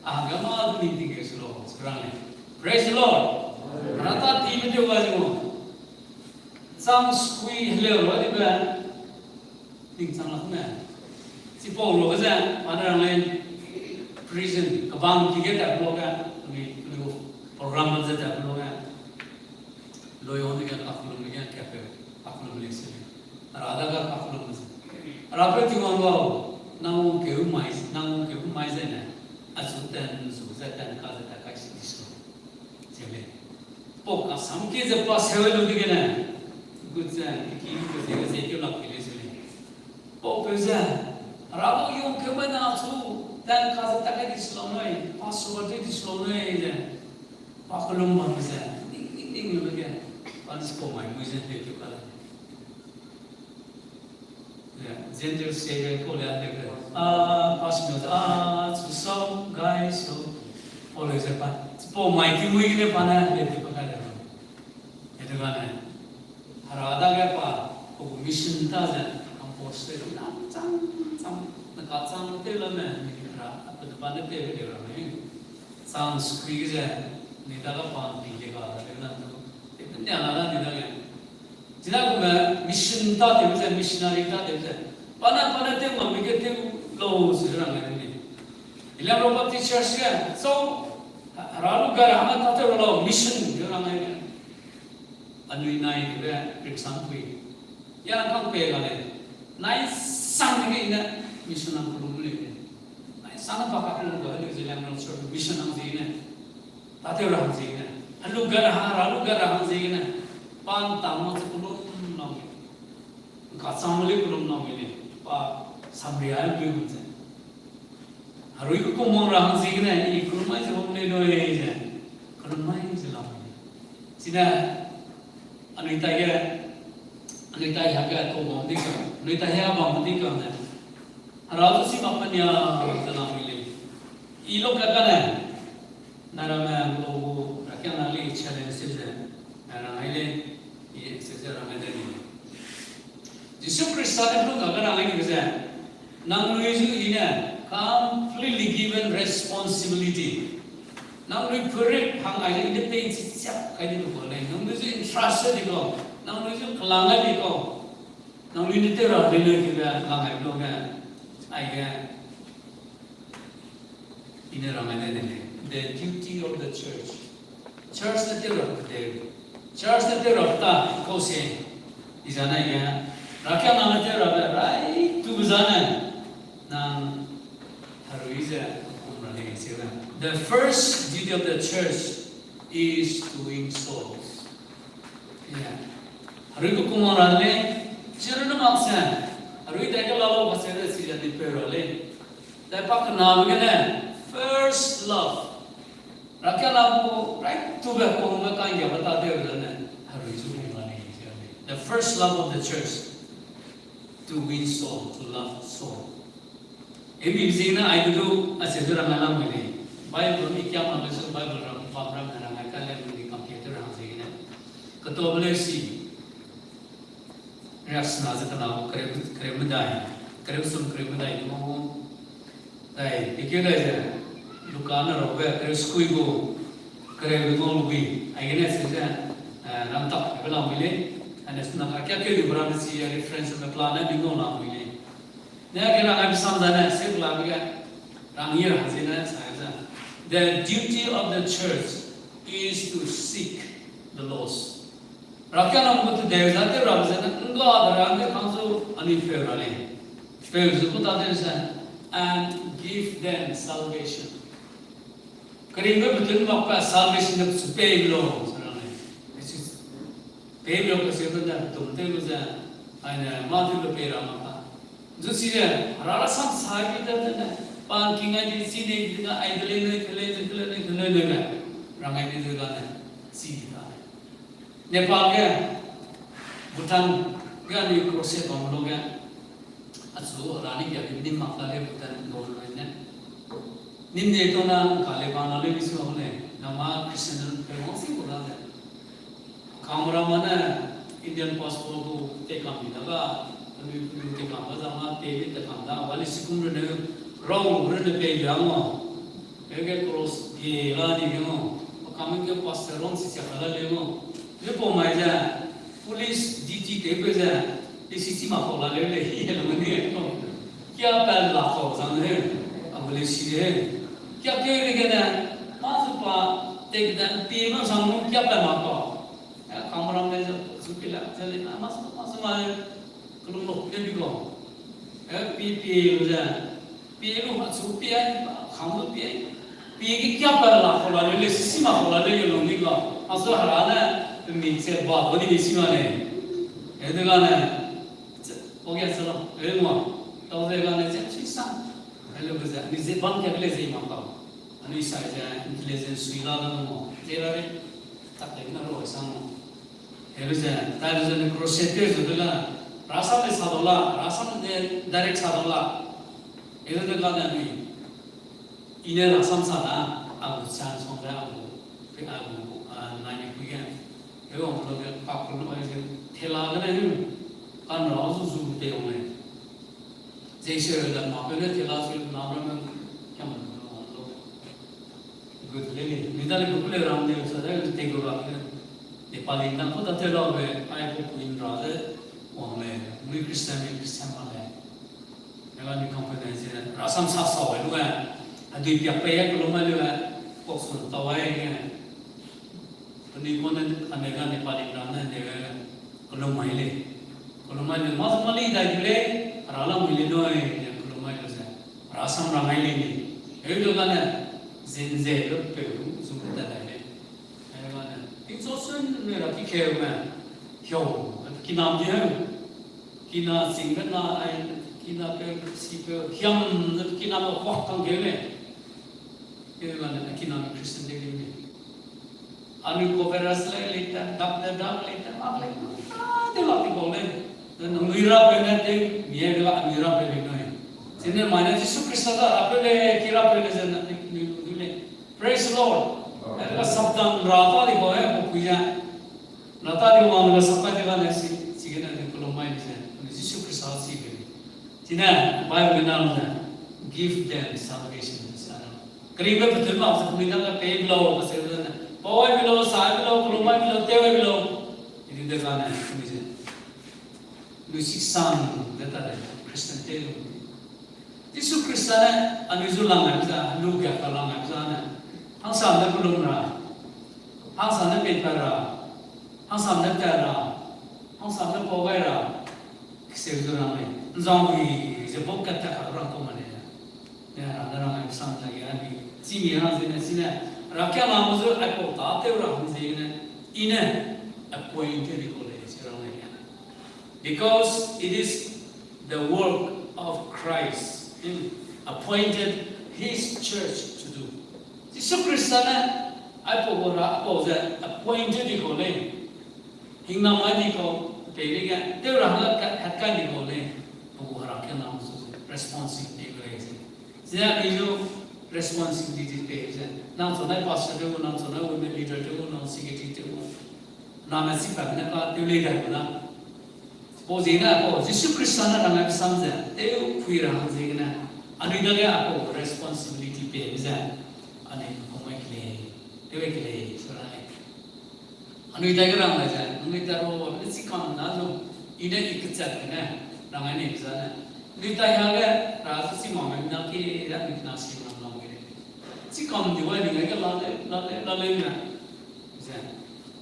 S7: Agama tu ni tinggal selo sekarang ni. Praise the Lord. Rata tiba dia wajib mo. Sam skui hello wajib kan. Ting sangat mana. Si Paul lo kerja mana orang lain prison kabang tiga tak lo kan. Ni program macam tak lo kan. Lo yang ni kan aku lo ni kan kafe aku lo beli sini. Rada kan aku lo beli. Rapat tiga orang nang ke umai zena asutan suzatan kaza takai siso jele poka samke je pas hewelu digena gutsa ki ko je je lak kele sele po peza rabo yom ke mana su dan kaza takai dislo noi password dislo noi je pakolom bangsa ding lo ge panis po mai muizen te ke kala gender savior ko lihat deh, pas mula susah guys, so oleh siapa, po mighty mui ni pana lihat pakai dah, itu kan, harada ke apa, ko mission ta je, komposter itu cang, nak cang tu lah ni, apa tu pana tu dia orang ni, sang squeeze je, ni dah lah pan tinggi kala, lepas tu, itu ni anak ni dah kan. Jadi aku mission ta tu je, missionary ta tu je. Pana tu mami kita lo sekarang ni. Ilam roba teachers kan, so ralu gara hama tu lo mission orang ni. Anu inai kita exam kui. Yang kau pega ni, nai sang ni ina mission ang kulung ni. Nai sang apa kau kulung ni jadi ang sort mission ang ni. Tadi orang ni. Anu gara hama ni. Pan tamu tu kulung nong. Kacang muli kulung nong ni. Pa samrial beli macam, hari itu komong orang sih kena, ini kurma jauh ni doi je, kurma ini jelam. Cina, anu itaya haga komong ni kan, anu itaya abang ni kan, harus sih apa ni jelam ini. Ilo kakak nara logo rakyat nali challenge je, nara ini sejarah ada ni. Yesus Kristus itu agar lagi bisa, nang nuju ini completely given responsibility. Nang nuju perik hang aja ini pengen siap kayak itu boleh. Nang nuju entrusted itu, nang nuju kelangan itu, nang nuju itu orang bela kita kelangan itu kan, ayah ini ramai ni. The duty of the church. Church itu orang betul. Church itu orang tak kau sih, di sana ya. Rakyat nama dia rakyat, right? Tu 부자는 난 하루 이제 the first duty of the church is to win souls. 하루 그 꿈어라네 저는 막상 하루 이제 결라로 가서는 시작이 되어래. 대박 나오게는 first love. 라케라고 right to be 공부 관계 받아 되어는 하루 이제 공부하는 the first love of the church to win soul, to love soul. Ebi bizina aidu asedura malam mili. Bible ni kya malam so Bible ram pamram na kale ni computer ram segina. Kato blesi. Ras na zatana kare mudai mo. Dai ikela je dukana robe kare skui go kare go lubi. Aigene sesa ram tak bela mili. Anes na kya ke libran si reference me plana bingo na mili. The duty of the church is to seek the lost. And give them salvation. Jusire rara sam sahibi da pan kinga di sini dinga idle ne rangai di juga ne si da Nepal ke Bhutan ga ni cross banglo ga asu rani ga ni makale Bhutan go ne nimne to na kale bana le bisu hone nama Christian pe mosi bola ne kamera mana Indian passport ko te kam daga Kita kamera sama TV terkanda, wali sekumur ni raw berada di dalam, mereka cross di lari demo, kami ke pasteron sisi kala demo, lepas macam polis DT kepe je, di sisi makau lalu le, iya lemari itu, kya pel lakau sangat, abule sih, kya kiri kita, masuk pa, tekdan PM sangat kya pel makau, kamera ni supila, jadi masuk mana kalau nak pergi kau, PPA saja, PPA lu masuk PPA, kamu PPA kya perlah kalau ada sisi macam kalau ada yang lombi kau, masuk harana mixer buat, bodi mixer mana, itu kan, okey salam, elmu, tahu saya kan macam sisa, hello kerja, ni zeban kerja lezat macam, anu sahaja intelligence suila kan mau, jadi tak lagi nak roh sama, hello saja, tapi jadi crosseter tu lah. Rasa ni sadola, rasa ni direct sadola. Itu tu kan ni. Ini rasa sana, aku cakap sampai aku nanya punya. Itu orang tu pak pun macam telah kan ni, kan rasa susu te orang. Jadi dalam apa ni telah susu nama ni, macam mana? Good lagi. Ni dah lepas le ramai sahaja tengok lagi. Nepali nak pun tak telah be, ayah pun punya rasa. Wahai, mui Kristen malai. Kalau ni kompetensi, rasam sasau, itu kan. Adi pihak kalau malu kan, kosong tawai kan. Ni pun Amerika Nepali kerana dia kalau malu, mas mali dah jule, ralam mili doai kalau malu saya. Rasam ramai ni, itu kan zenze tu peru, suka tak ada. Itu kan. Itu sosun merah kikau kan, hiau. Kina dia, kina singgah na, kina siapa, hiam, kina apa kang dia ni, itu mana kina Kristen dia ni. Anu kooperasi lelita, dak lelita, apa lelita, dia lagi boleh. Dan mira benar dia, dia adalah mira benar. Sini mana Yesus Kristus apa le kira benar sana ni. Praise the Lord. Adalah sabda rata di bawah punya. Nata di mana sampai di mana sih kita ni kalau main saja, Yesus Kristus sih beri. Cina Bible nama give them salvation. Kerana betul maksud kita kan pay below pasal itu. Bawah below, sah below, kalau main below, tewa below. Ini dekana ni. Yesus sang datang Kristen telu. Yesus Kristus anu zulang kita, luga kalau kita sana. Hang sana belum ra, hang sana petara. Hang sampai tera, hang sampai pawai ra, kesel tu ramai. Zambi, je bok ka ta ka rang ko mane ya ra ra ma sam la ya ni ji mi ha zin sina ra kya ma mo zo a ko ta te ra hu zin ina appointed ko le se ra ya because it is the work of Christ appointed his church to do Jesus Christ na ai po ra po za appointed ko le hing na ma ni ko pe le ga te ra ha ka ni ko le po ra kya na mo responsibility ko le Zia ilu responsibility pe je na so na pastor de na so na women leader de na secretary de na ma si pa na ka te le ga na po zina po Jesus Christ na nga sam je te phui ra je na ani da ga po responsibility pe je ani ko mai kle te we kle so na ani da ga ma je ani da ro si kam na lo ide ikchat na na nga ni za na Kita yang ada rasa si mama nak ke dah nak nasi nak ke, si kaum juga ni mereka lalu na,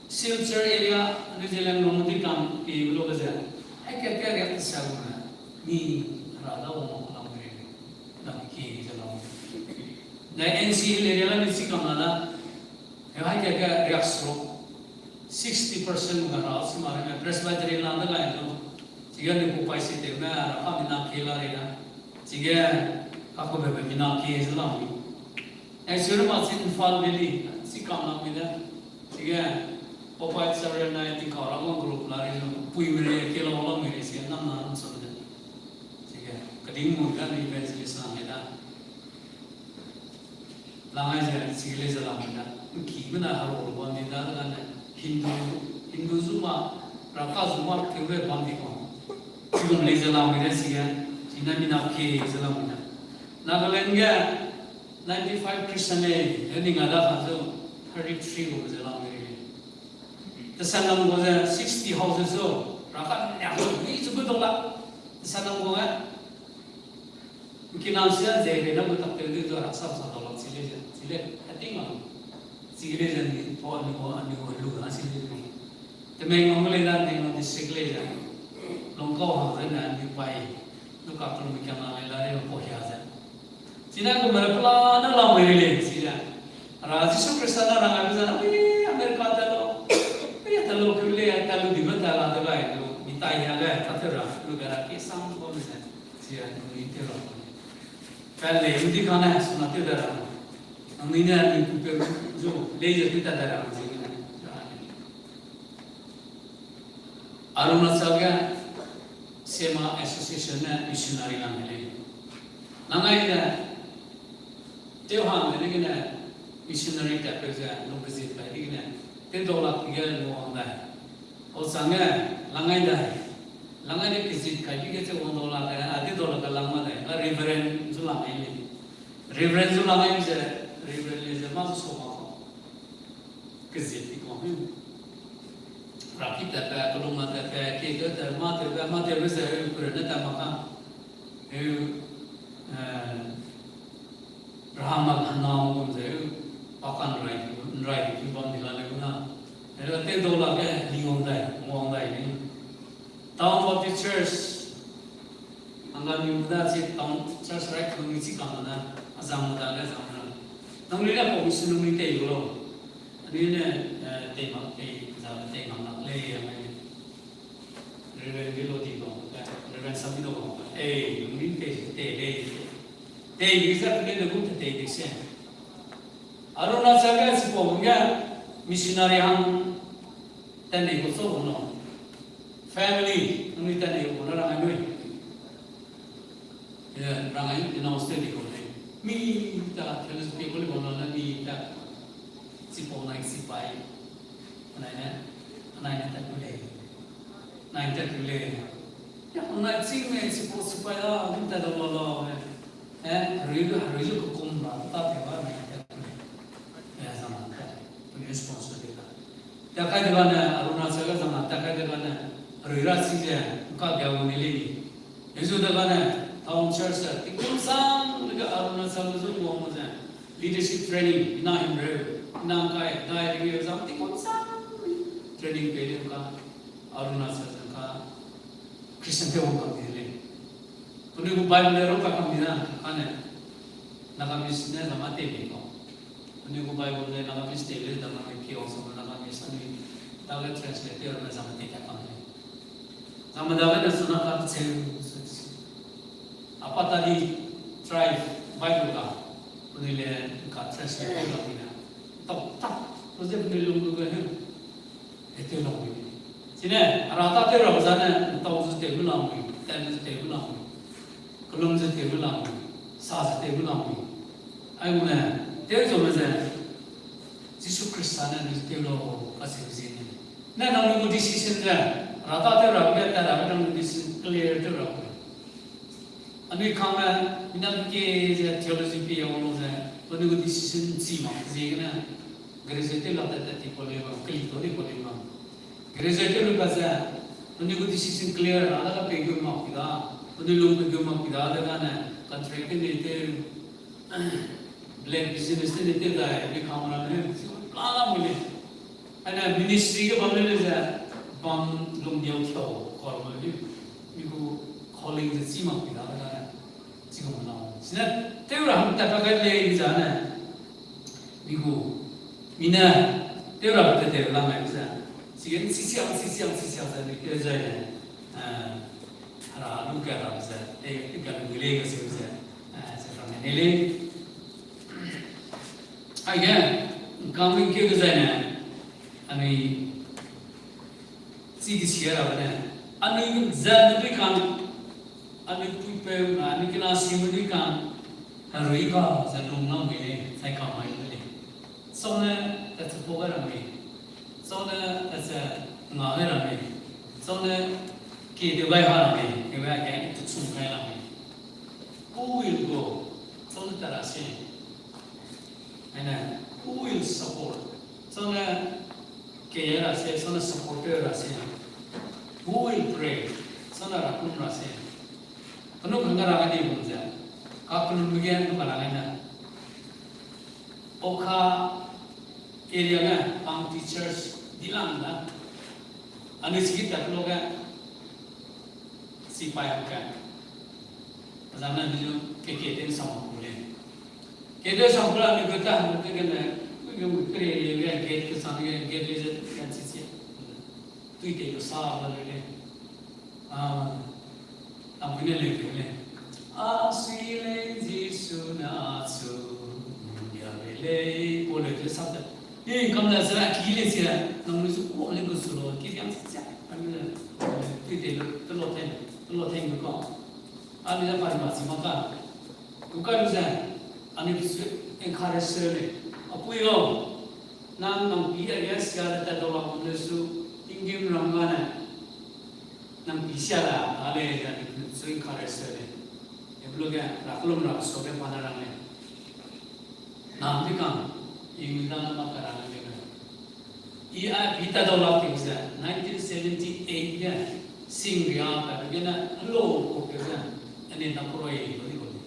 S7: Silchar area ni jalan nomor kam ke belum betul, kaya yang tersebut ni rada orang lalu nak ke jalan. Dah NC area ni si kaum nada, kaya reaksro 60% orang si mana presbyterian landa lain tu. Jika ni bukai sih na apa mina kela rena, jika aku bebe mina kela selam ni, suruh masih infal beli si kamar mina, jika bukai sebenarnya na itu kau orang grup lari pui mere kela orang mere sih nama sahaja, jika keding mungkin ni besi selam ada, langai je sihile selam ada, gimana haru orang ni dah kan Hindu semua, raka semua keluar bandi kau. Belum lagi jalan mereka sih kan, Cina mina ke jalan mina. Nagaland ya 95% ni ada kan 33 go jalan mereka. Tersanam go 60 houses so, rakan yang ini cukup tolak. Tersanam go mungkin namanya jadi nak betul betul itu rasa tolak sile, hati mana? Sile jadi pohon lu sile. Tapi ngomong ledan dengan district ledan. Longkau hang na ni pai lu ka tu mi kana le la re ko ya za Cina ko mer pla na la me le sila ra Yesus Kristus na ra ga za Amerika ta lo ya ta lo ku le ta lu di ba ta la da ga lu mi ta ya ga ta te ra lu ga ra ke sam ko me sa sia nu i te ro pa le ndi kana suna te da ra ni na ni ku pe jo le je ta da ra Arunachal ga Sema Association na missionary lang nila. Nangai na teuhang nila na missionary tapos na nung visit pa nila na $10 bigyan mo ang dah. O sanga langai na visit kaya kita $1 kaya $10 ka lang mana. Reverend zulang ini. Reverend zulang ini je reverend je masuk sekolah. Visit ikut. Rakit apa, tolong mata apa, kita mata besar kerana tak makan. Rahamat hanau pun saya pakan rai itu pun dilalui guna. Ada $10 ke lingong dah ini. Tahun waktu church, angkat muda sih tahun church rai mengisi kamana, azam muda le azam. Namun ini apa usul ini teh dulu. Ini tema tema nak le yang ini. Reverend Bilo di bawah, Reverend Samino bawah. Mungkin bisa pergi dengan teh sih. Arunachal ga si pokoknya missionary hang tadi kosong no. Family ini tadi orang ambil. Ya, orang ini namaste di kau. Minta terus people boleh minta. Si pokoknya si pai. Anaknya tak boleh. Ya, anak si supaya minta dulu. Hari itu kumpul, tapi apa ya sama punya responsibilitas. Tak ada mana Arunachal sama tak ada mana hari rasi je, kau jauh nilai. Itu dah mana tahun church tikung sang dekat Arunachal tu semua macam leadership training, ina improve, ina kai review sama tikung sang training pede ka Arunachal ka Christian team ka nilai. Kuni Bible ro ka kamina kane nakamis ne sama tele ko. Kuni Bible ne nakamis tele da na ki also nakamis ani tagle translator na sama tele ka kane. Sama da na suna ka tse. Apa tadi try Bible ka. Kuni le ka translator ka mina. Tak Proses penilung juga ni, itu lang ni. Sini, rata terus sana, tahu tu tebul lang ni, tanda tu tebul lang ni, kolom tu tebul lang ni, sah tu tebul lang ni. Ayo mana, terus macam, Yesus Kristus ni tebul kasih sini. Nah, namun tu decision dah, rata terus, kita dah namun decision clear terus. Ani kama, minat ke theology pe yang orang saya, namun tu decision cima, jadi Graduate lah tadi boleh bang, kelito ni boleh bang. Graduate lu pasal, nanti aku decision clear, ada kan pegang mak kita, nanti lu pegang mak kita, ada kan contract ni itu, black business ni itu dah, ni kamera ni, lama boleh. Ada ministry ke bang ni je, bang lom dia tahu, kalau ni, aku calling je si mak kita, ada kan, si mana. Sebenarnya, tu orang tak pakai lagi sana, aku Mina, dia orang betul lama juga. Siang saya ni kerja ni, ada luka orang saya, ikan gulai kasi saya, sekarang ni. Aja, kami kerja ni, ani si siapa ni, ani zat ni kan, ani tuipe, ani kena siapa ni kan, hari ka, saya rumah ni, saya kamai. Soalnya itu program ni, soalnya itu ngajar ni, soalnya kita bayar ni, kita bayar itu sumber ni. Who will go? Soalnya terasa, mana? Who will support? Soalnya kita rasa, soalnya supporter rasa. Who will pray? Soalnya rakun rasa. Penuh kendaraan ni pun saja. Kau penuh bagian tu kendaraan ni. Oka area में हम teachers दिलांगा अनिश्चित लोग हैं सिपाही का ज़माना में जो केकेटें संभाले केकेटें संभाला निकलता हम लोग के ना करे ये गेट के सामने गेट ले जाते हैं चीज़ तो इधर जो साफ लगे हम किन्हें लेते हैं आशीले जीसु नाचु मुझे बोले तो सब ये कम ना सर अकेले से नमूने से वो ले कुछ सुनो कि क्या चीज़ है अभी तो इधर तो लोटे में कौन अभी जब परिवार से मका उनका रुझान अने encourage ले अब यो नाम पिया गया सियार तक वाला मुझे इंगिम रंगाना नाम पिसियाला आले जाने सो encourage ले ये लोग हैं राकुलम राक सोबे पाना रंगे नाम भी काम Ini nama kerana juga. Ia kita dalam kisah 1978 ya, Singapura pada kena low kerja, ini tak perlu ini boleh.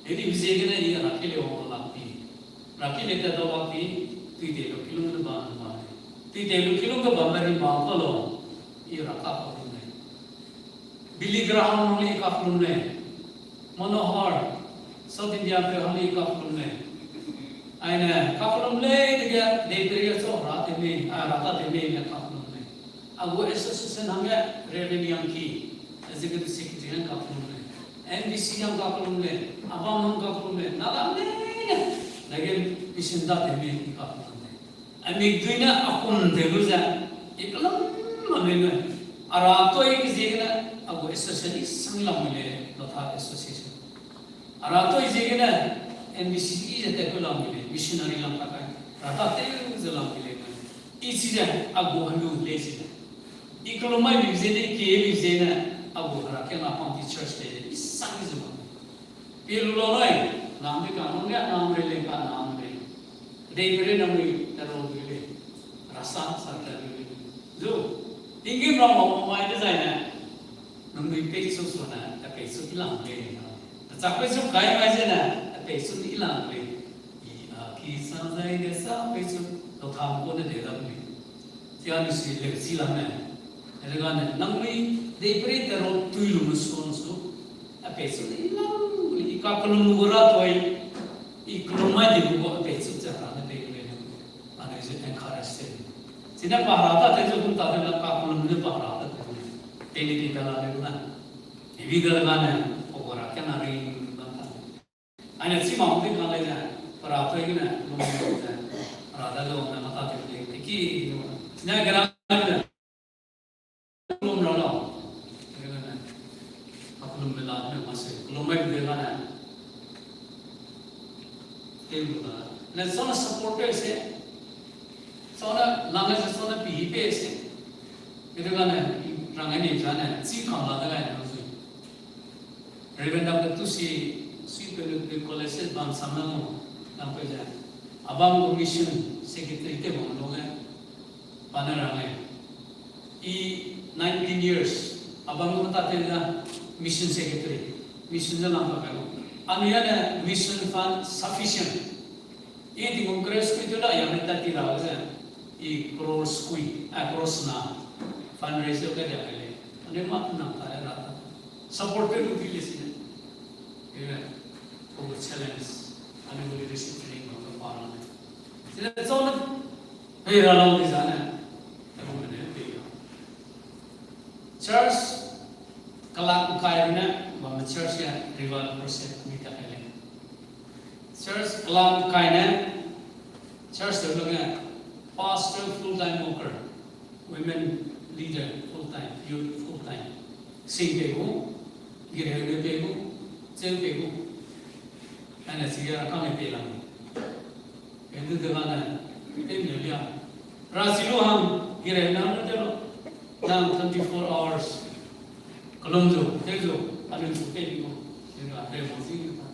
S7: Jadi bisa kena ia rakil orang lakti, rakil itu dalam lakti, 30 kilo bawah, 30 kilo ke bawah ni bawah kalau ia rakap pun ni. Billy Graham ni rakap pun ni, Manohar, South India pe ni rakap pun ni. Aina kapalum le dia diberi so rata ni kapalum le. Agu association hanya revenue yang ki, executive secretary yang kapalum le. NBC yang kapalum le, abang yang kapalum le. Nada le, lagi bisinda ni kapalum le. Amig dunia akun deluza, iklam mana le. Arato ini zegna agu association sanglam le, lotha association. Arato ini zegna NBC ini jadi kelam le, missionary lam pakai, rata terus lam le. Ini saja agu handu le saja. Ikalom mai bizene ke bizene agu harakan apa di church le, isang zaman. Pilu loroi, nama kanonnya nama le kan nama le. Debere nama terus le, rasa sarta le. Jo, tinggi berapa mai desainnya, nama peso sana, tapi peso hilang le. Tapi peso kaya macamnya. Peso ni hilang le, kisah saya desa peso lo tham ko ne dera le, tiada sih le silang ne, elegan ne, nangmi depre teror tuilu musuh musuh, apa itu ilang ika kelum gura toy iklumai di buku apa itu cara apa itu ane itu encourage sini paharata itu pun tak ada kelum itu paharata ini di dalam itu kan ini galanya pokoknya kan hari ane sih mau mungkin kalau aja paharata ini na kelum itu paharata lo na mata itu iki sini gerak kelum rolo belum belajar masih belum baik belajar. Itu lah. Dan soalnya supporter sih, soalnya langgar soalnya PIP sih. Itu kan orang ini jangan sih kalau ada kan itu. Revenue itu si penduduk kolektif bangsa mana nampak je. Abang commission secretary itu mana kan? Mana ramai. 19 years abang kita tanya mission secretary, mission dalam apa kalau, anu ada mission fund sufficient. Ini di kongres itu lah yang kita tidak ada, cross na fundraiser ke dia kali. Anu mak nak ada rata, supporter itu pilih sini, ya, untuk challenge, anu boleh leadership training untuk parlimen. Jadi soalnya, ralau di sana, kamu mana dia, church. Kalau kayaknya, bahwa church ya rival proses kita kali. Church kalau kayaknya, church itu kan pastor full time worker, women leader full time, youth full time, sing bego, gereja bego, cel bego, ane siapa kami pelang. Itu dengan ini dia. Rasiluham gereja nama jelo, nam 24 hours. Kelum tu, tejo, ada tu pegi ko, sehingga ada masih kita.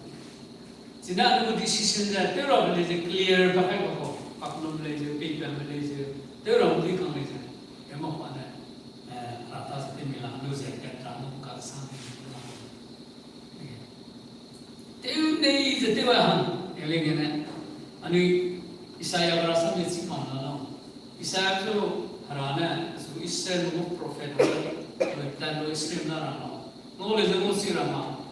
S7: Sehingga ada decision dah, terus boleh je clear pakai ko, kelum boleh je, pegi boleh je, terus boleh kang boleh je. Emang mana, rata seperti milang tu je, kita nak buka sana. Terus ni je terus han, yang lain ni, anu Isaiah berasa mesti mana lah. Isaiah tu harana, so Isaiah tu prophet. Dan lo istri narama, ngoleh je sirama,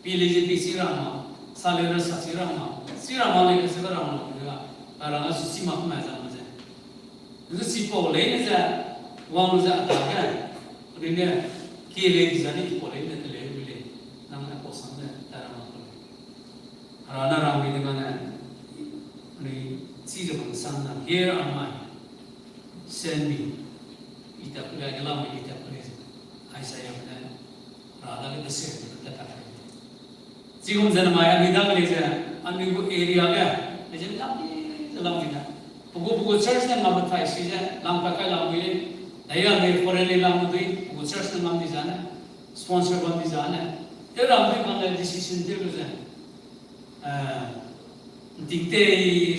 S7: pilih je sirama, salera sirama, sirama ni sirama juga, karena suci mak macam macam. Itu si poleh ni je, wang je ada kan, ini kiri jadi poleh ni terlebih boleh, namanya kosan je, cara mak poleh. Karena ramai dengan ni si je bangsa na, here am I, send me, kita punya gelam kita. Saya benar, rada kita sih kita tak. Jika kita maya kita beli saja, anu area ya, macam kami dalam kita. Buku church yang ngambil thay saja, lampak lam beli, daya ni foreign lam beli, buku church yang ngambil sana, sponsor ngambil sana. Dia ramai kalau decision dia tu saja. Dikte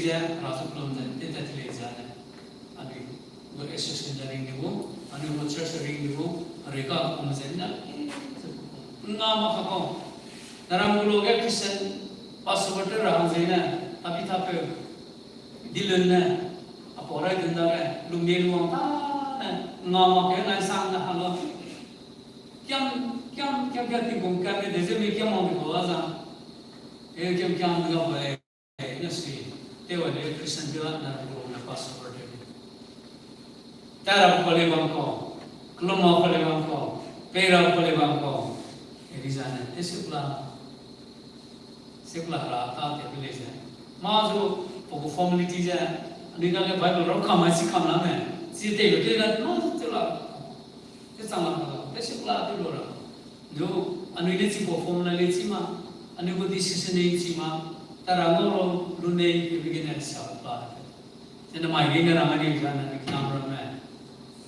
S7: saja, rasa belum saja, dia tak boleh sana. Anu association dari ni bu, anu church dari ni bu. Mereka kemudiannya, nama kakak, dalam mulutnya Kristen password orang zina, tapi tapi dilunnya, apa orang dengar, lumien uang, nama kena sang nak halau, kiam tinggal ni, desi mereka mau berdoa sah, kiam berdoa, nasi, tewa ni Kristen jalan dalam mulutnya password ini, cara boleh bangkau. Kalau mau boleh bangkau, pera boleh bangkau, di sana. Sekolah rata tapi leza. Mazu pokok formality je. Ni kalau Bible rokam masih kam lama. Si tega dia mazu telah. Itu sangat bagus. Sekolah tu lora. Jo, anu ini si pokok formality mah, anu budi decision ini si mah. Tarangoro lunei begini siapa. Jadi mai ini ramai ni sana ni kamera mah.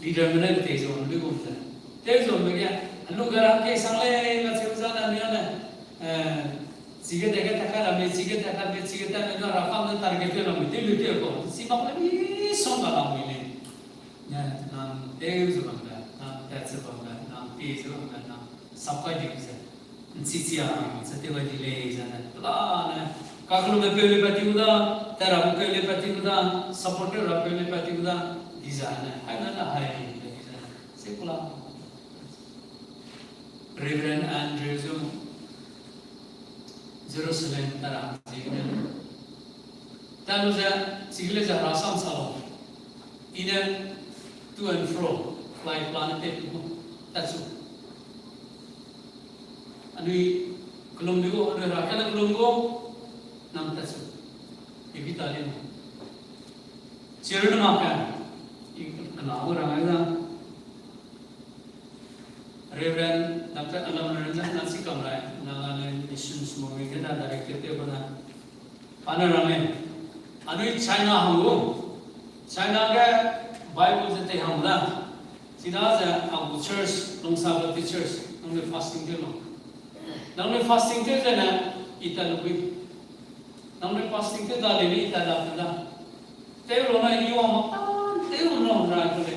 S7: Leader mana kita izon lebih kumpulan. Izon bagian, anu garang ke sangle macam sana ni ada. Jika dekat takar, jika takar rakam dan target tu ramai. Dia ko. Si macam ni song kalau ini. Ya, nam izon bangga, nam terus bangga, nam izon bangga, nam sampai di sana. Sisiya, setiap hari le sana. Pelan. Kalau mempunyai pati muda, terang mempunyai pati muda, supporter mempunyai pati muda. Di sana, ada hari di sana. Sekolah. Reverend Andrew Jerusalem tara jigna tanuja sigle ja rasam salo ina to and fro fly planet tatsu anui kelumgo anu rakana kelumgo nam tatsu ibitalim ceruna makan kenapa orang ada Reverend Dr. Alam Narendra Nancy Kamrai Nagaland Missions Movie kita director itu pada panorama anu China hangu China ke Bible itu hamla sida aja aku church longsa church nunggu fasting tu nunggu fasting tu na ita lebih nunggu fasting tu dah lebih ita dah tapi orang ini orang makan tapi orang orang tu ni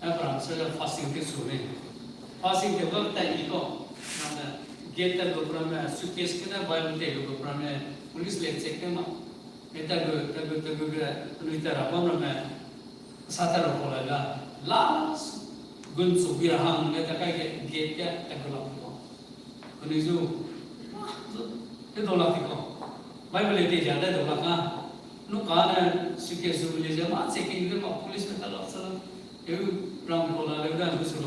S7: apa saya fasting tu sulit fasting ke waktu itu, nama kita beberapa suitcase kita bawa kita beberapa polis lecek ke mak, kita kita apa nama satu orang las gun subirahang kita kayak kita tergelap itu, polis itu dolak itu, Bible itu jadi dolak kan, nukan suitcase boleh jama checking itu mak polis kita lah salah. Itu ram bola lega musuh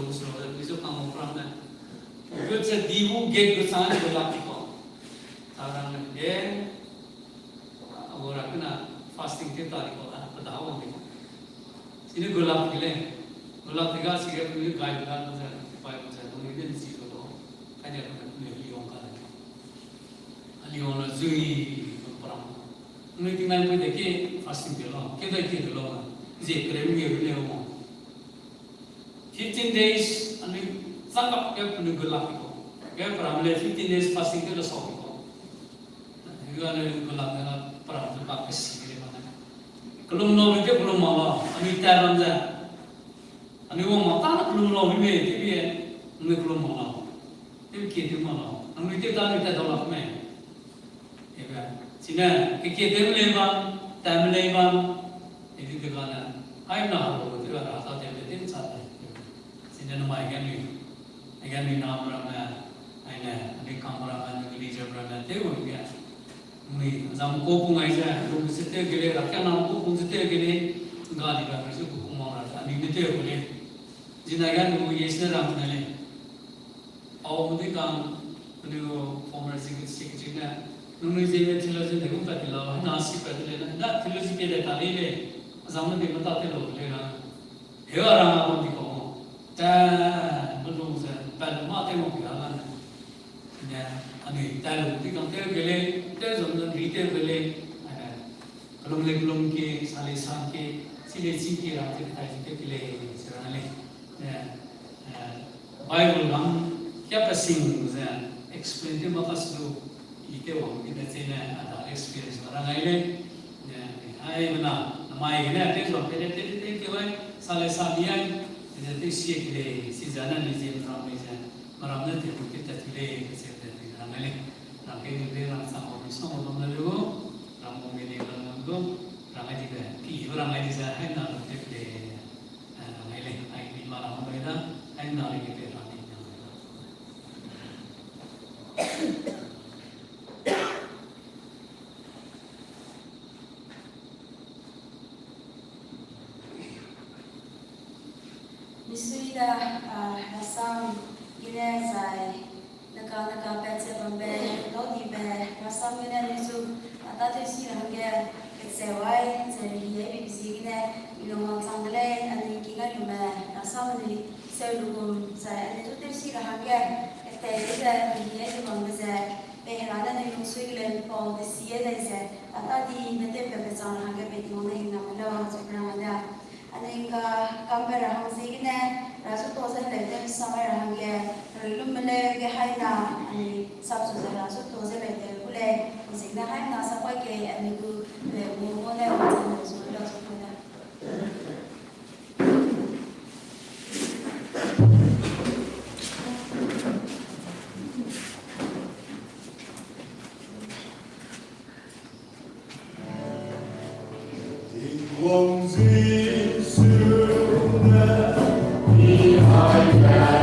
S7: itu kamu pernah itu sedibu gate besar itu lagi kok orang dia orang kena fasting kita tadi kok pada awal ni sini golap tiga sikit punya guide kan supaya macam tu ini sih tu kaja punya liong kan liong la zui perang ini tinggal punya deki fasting dia lah kita lah je krem ni dia 15 days ani sangkap ke penugulak itu ke peramile 15 days fasting itu sok itu itu ani gulak dengan peram tempat kesini mana kelum no itu belum malah ani taran je ani wong mata belum no ini dia ni belum malah itu kita malah ani itu dah kita dolak me ya kan sini kita lembang time lembang itu dengan ai na itu rasa dia betul sahaja dan nama ikan ni nama ramai, ini kamera ramai, ini jam ramai, temu dia. Ni zaman kopung aja, lu setia gile, rakyat nama kopung setia gile, enggak di kamera itu kopung mana, ni betul boleh. Jinagan lu yesnya ramai ni. Awak mesti kan, ni former sikit jina, nunggu jadi teologi degu pada lawan, nasi pada lawan, nak teologi pada kali ni, zaman ni mata teologi lah. Hewa orang apa di kau? Dan belum saya pada mata mau biarkan, ya, ani dalam di kantor gele, dalam retail gele, belum ke, salisan ke, sini ke, rakyat kita gele, sebenarnya, ya, Bible ham, siapa sing, saya explain dia apa sudah, itu orang kita cina ada experience orang lain, ya, ay benar, nama ini ada sebab itu salisan dia jadi siapa si jalan ni je ramai je, maramnya tu kita cile kita ramai ni ram sama orang lalu, ramai ni orang lalu, ramai juga, kiri ramai je, hai nak kita ramai le, hai ni malam ramai dah, hai nak kita ramai.
S2: Misuida rasam ine zai naka petse bambe lodi be rasam ine nisu atatu si range ketsewai zeri yebi bisigine iloma tangle ani kinga yume rasam ni selugum zai ani tutem si range ete ida yebi bambe zai behrana ni musuile po de siede zai atadi mete be bezan range be dimone namala zebramada Anika kamera hamzigine rasu toza lete samay range rilum mele ge haina ani sabsu rasu toza lete kule hamzigine haina sapay ke amigu mumone wajana sulla sulla
S8: Behind that,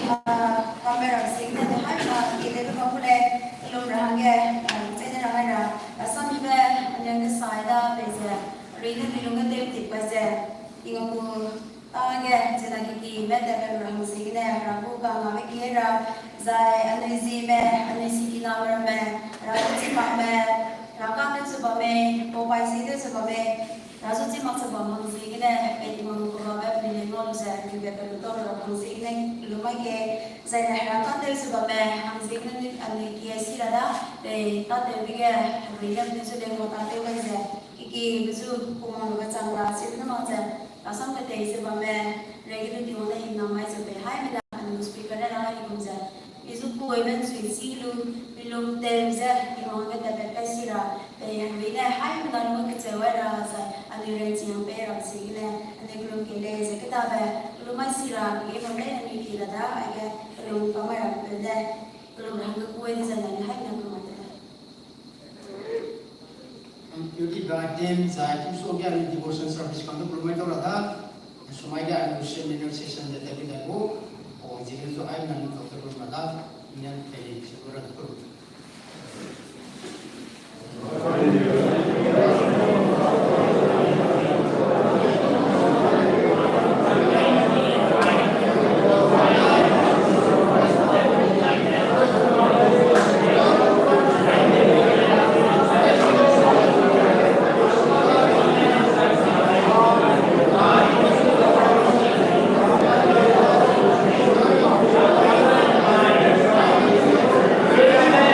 S2: kamera sing na hai ma ide ko ko le lum rang ge che na rang ra asam be anyang de sai da be je ri ne ni lung de ti pa je inga ku ta ge che na ki me de be rang sing ne rang ku ka ma me ki ra zai anai zi me anai si ki na ra me ra chi pa me ra ka me su ba me po pai si de su ba me ra su chi ma su ba ma zi ge ne pe ti ma ko ba be ni no lu za ki be be to ra ma zi ne lu ma ge zai na ra ka de su ba me ham zi ne ni ani ki si ra da de ta de bi ge ri ge ni su de mo ta de ba ze ki ki bi su ko ma lu ba chang ra si na ma ze ta sam ka de su ba me re ge ni ti mo na hin na mai su be hai me da ani speaker na ra ni ko ze isu koi ben sui si lu bilum tem za ki mo ga ta pe si ra pe yan vi le hai mu dan mo ke che wa ra sa ani re chi am pe ra si le ani gru ke le ze ke ta ba lu mai si ra ke mo le ani ki ra da ai ke lu pa ma ra pe de lu ra ga koi za na hai na ko ma ta
S3: Yuki Garden za kim so ga ni devotion service kan to promote ra da sumai ga annual session de te bi da ko o jile zo ai na ni ko to ma da yan te sigura ko
S8: Amen.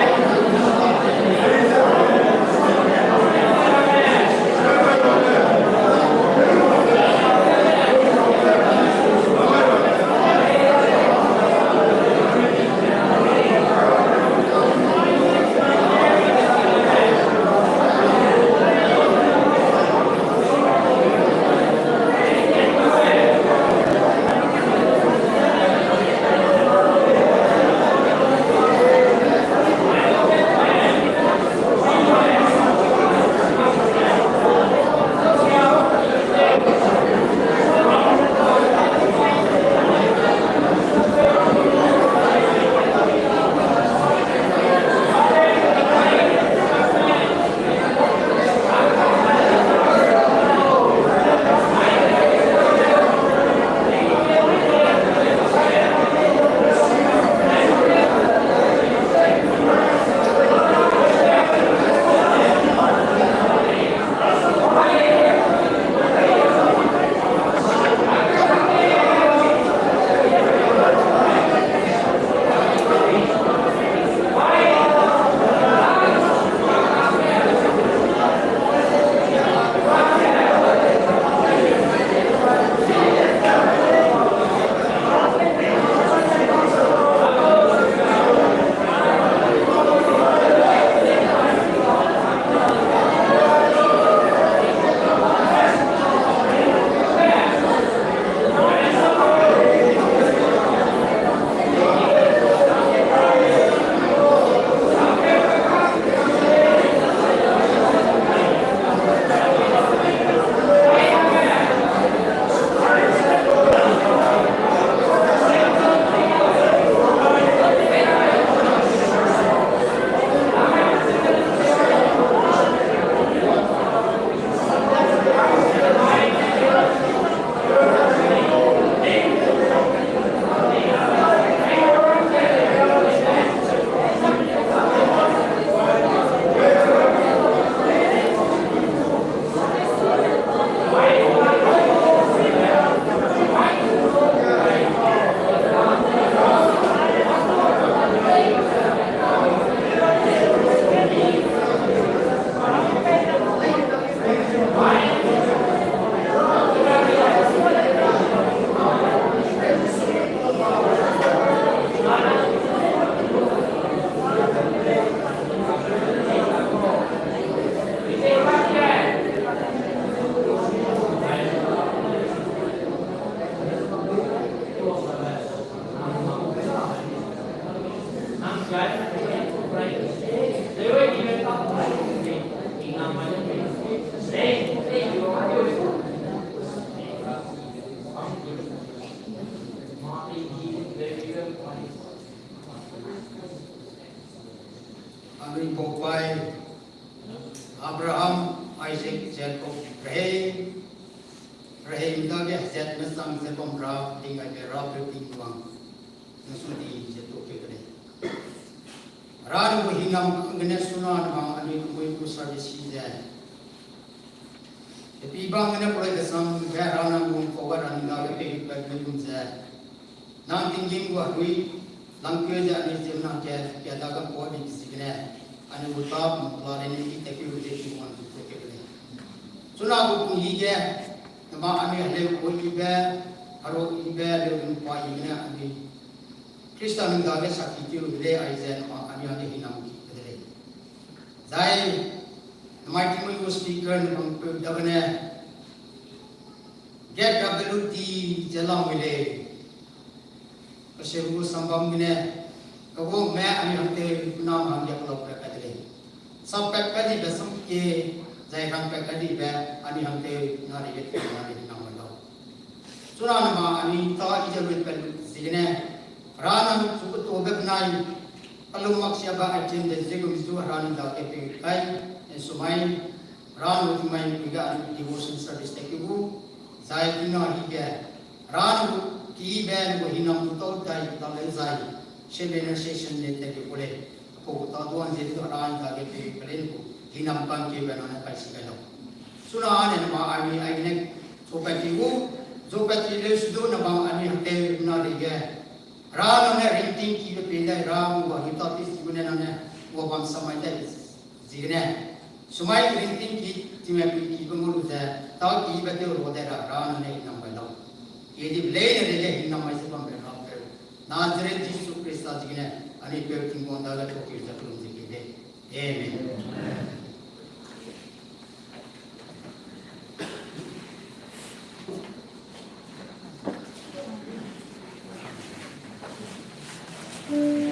S3: Kami Bopai, Abraham, Isaac, Jacob, Rahim dage Zat mesang sebom ra tinggal berap tingwang nasudi jatuh ke kene. Ran hingam ngene sunan bang ani ku service je. Tapi bang ngene pulai kesam berana mung kawar ani dage pe belum je. Nang tinggi gua hui langkio ja ani jemna ke daga ko di sikne. Ani utab lare ni kita ke uje tingwang ke kene. Sunah ku hije nama ani hale ko ibe haro ibe le pa ine ani Kristen dage sakti le aizen ma ani ani hinam ki zai nama timu speaker ng dagane get gabeluti jalam mile kaseru sambam mine kabo me ani hante nam hangya ko prakadle sampai kadi besam ke zai kan prakadi be ani hante nari get nari nam lo sunan ma ani ta ijalu pel sigene Ranam cukup tobek nai kalau maksya ba ajen de jego misu ran da ke pe kai sumai ran uti mai piga devotion service tekibu zai kina hi ke ran ki ben go hinam to dai ta le zai shebena session le te pole ko ta duan je ran da ke pe kalen ko hinam kan ke ben na kai sikalo suna ne ma ami ai ne so pa ki wo so pa ki le su do na ba ani te na le ge Rano ne rinting ki peda ram wa hita tis gune ne wa bam samai dai zine sumai rinting ki time ki bangulu da ta ki bate ro da rano ne nam ba lo ye di le ne le nam mai se bam be ram pe na jere jisu krista zine ani pe king on da la to ki da tu ki de amen
S6: Thank you.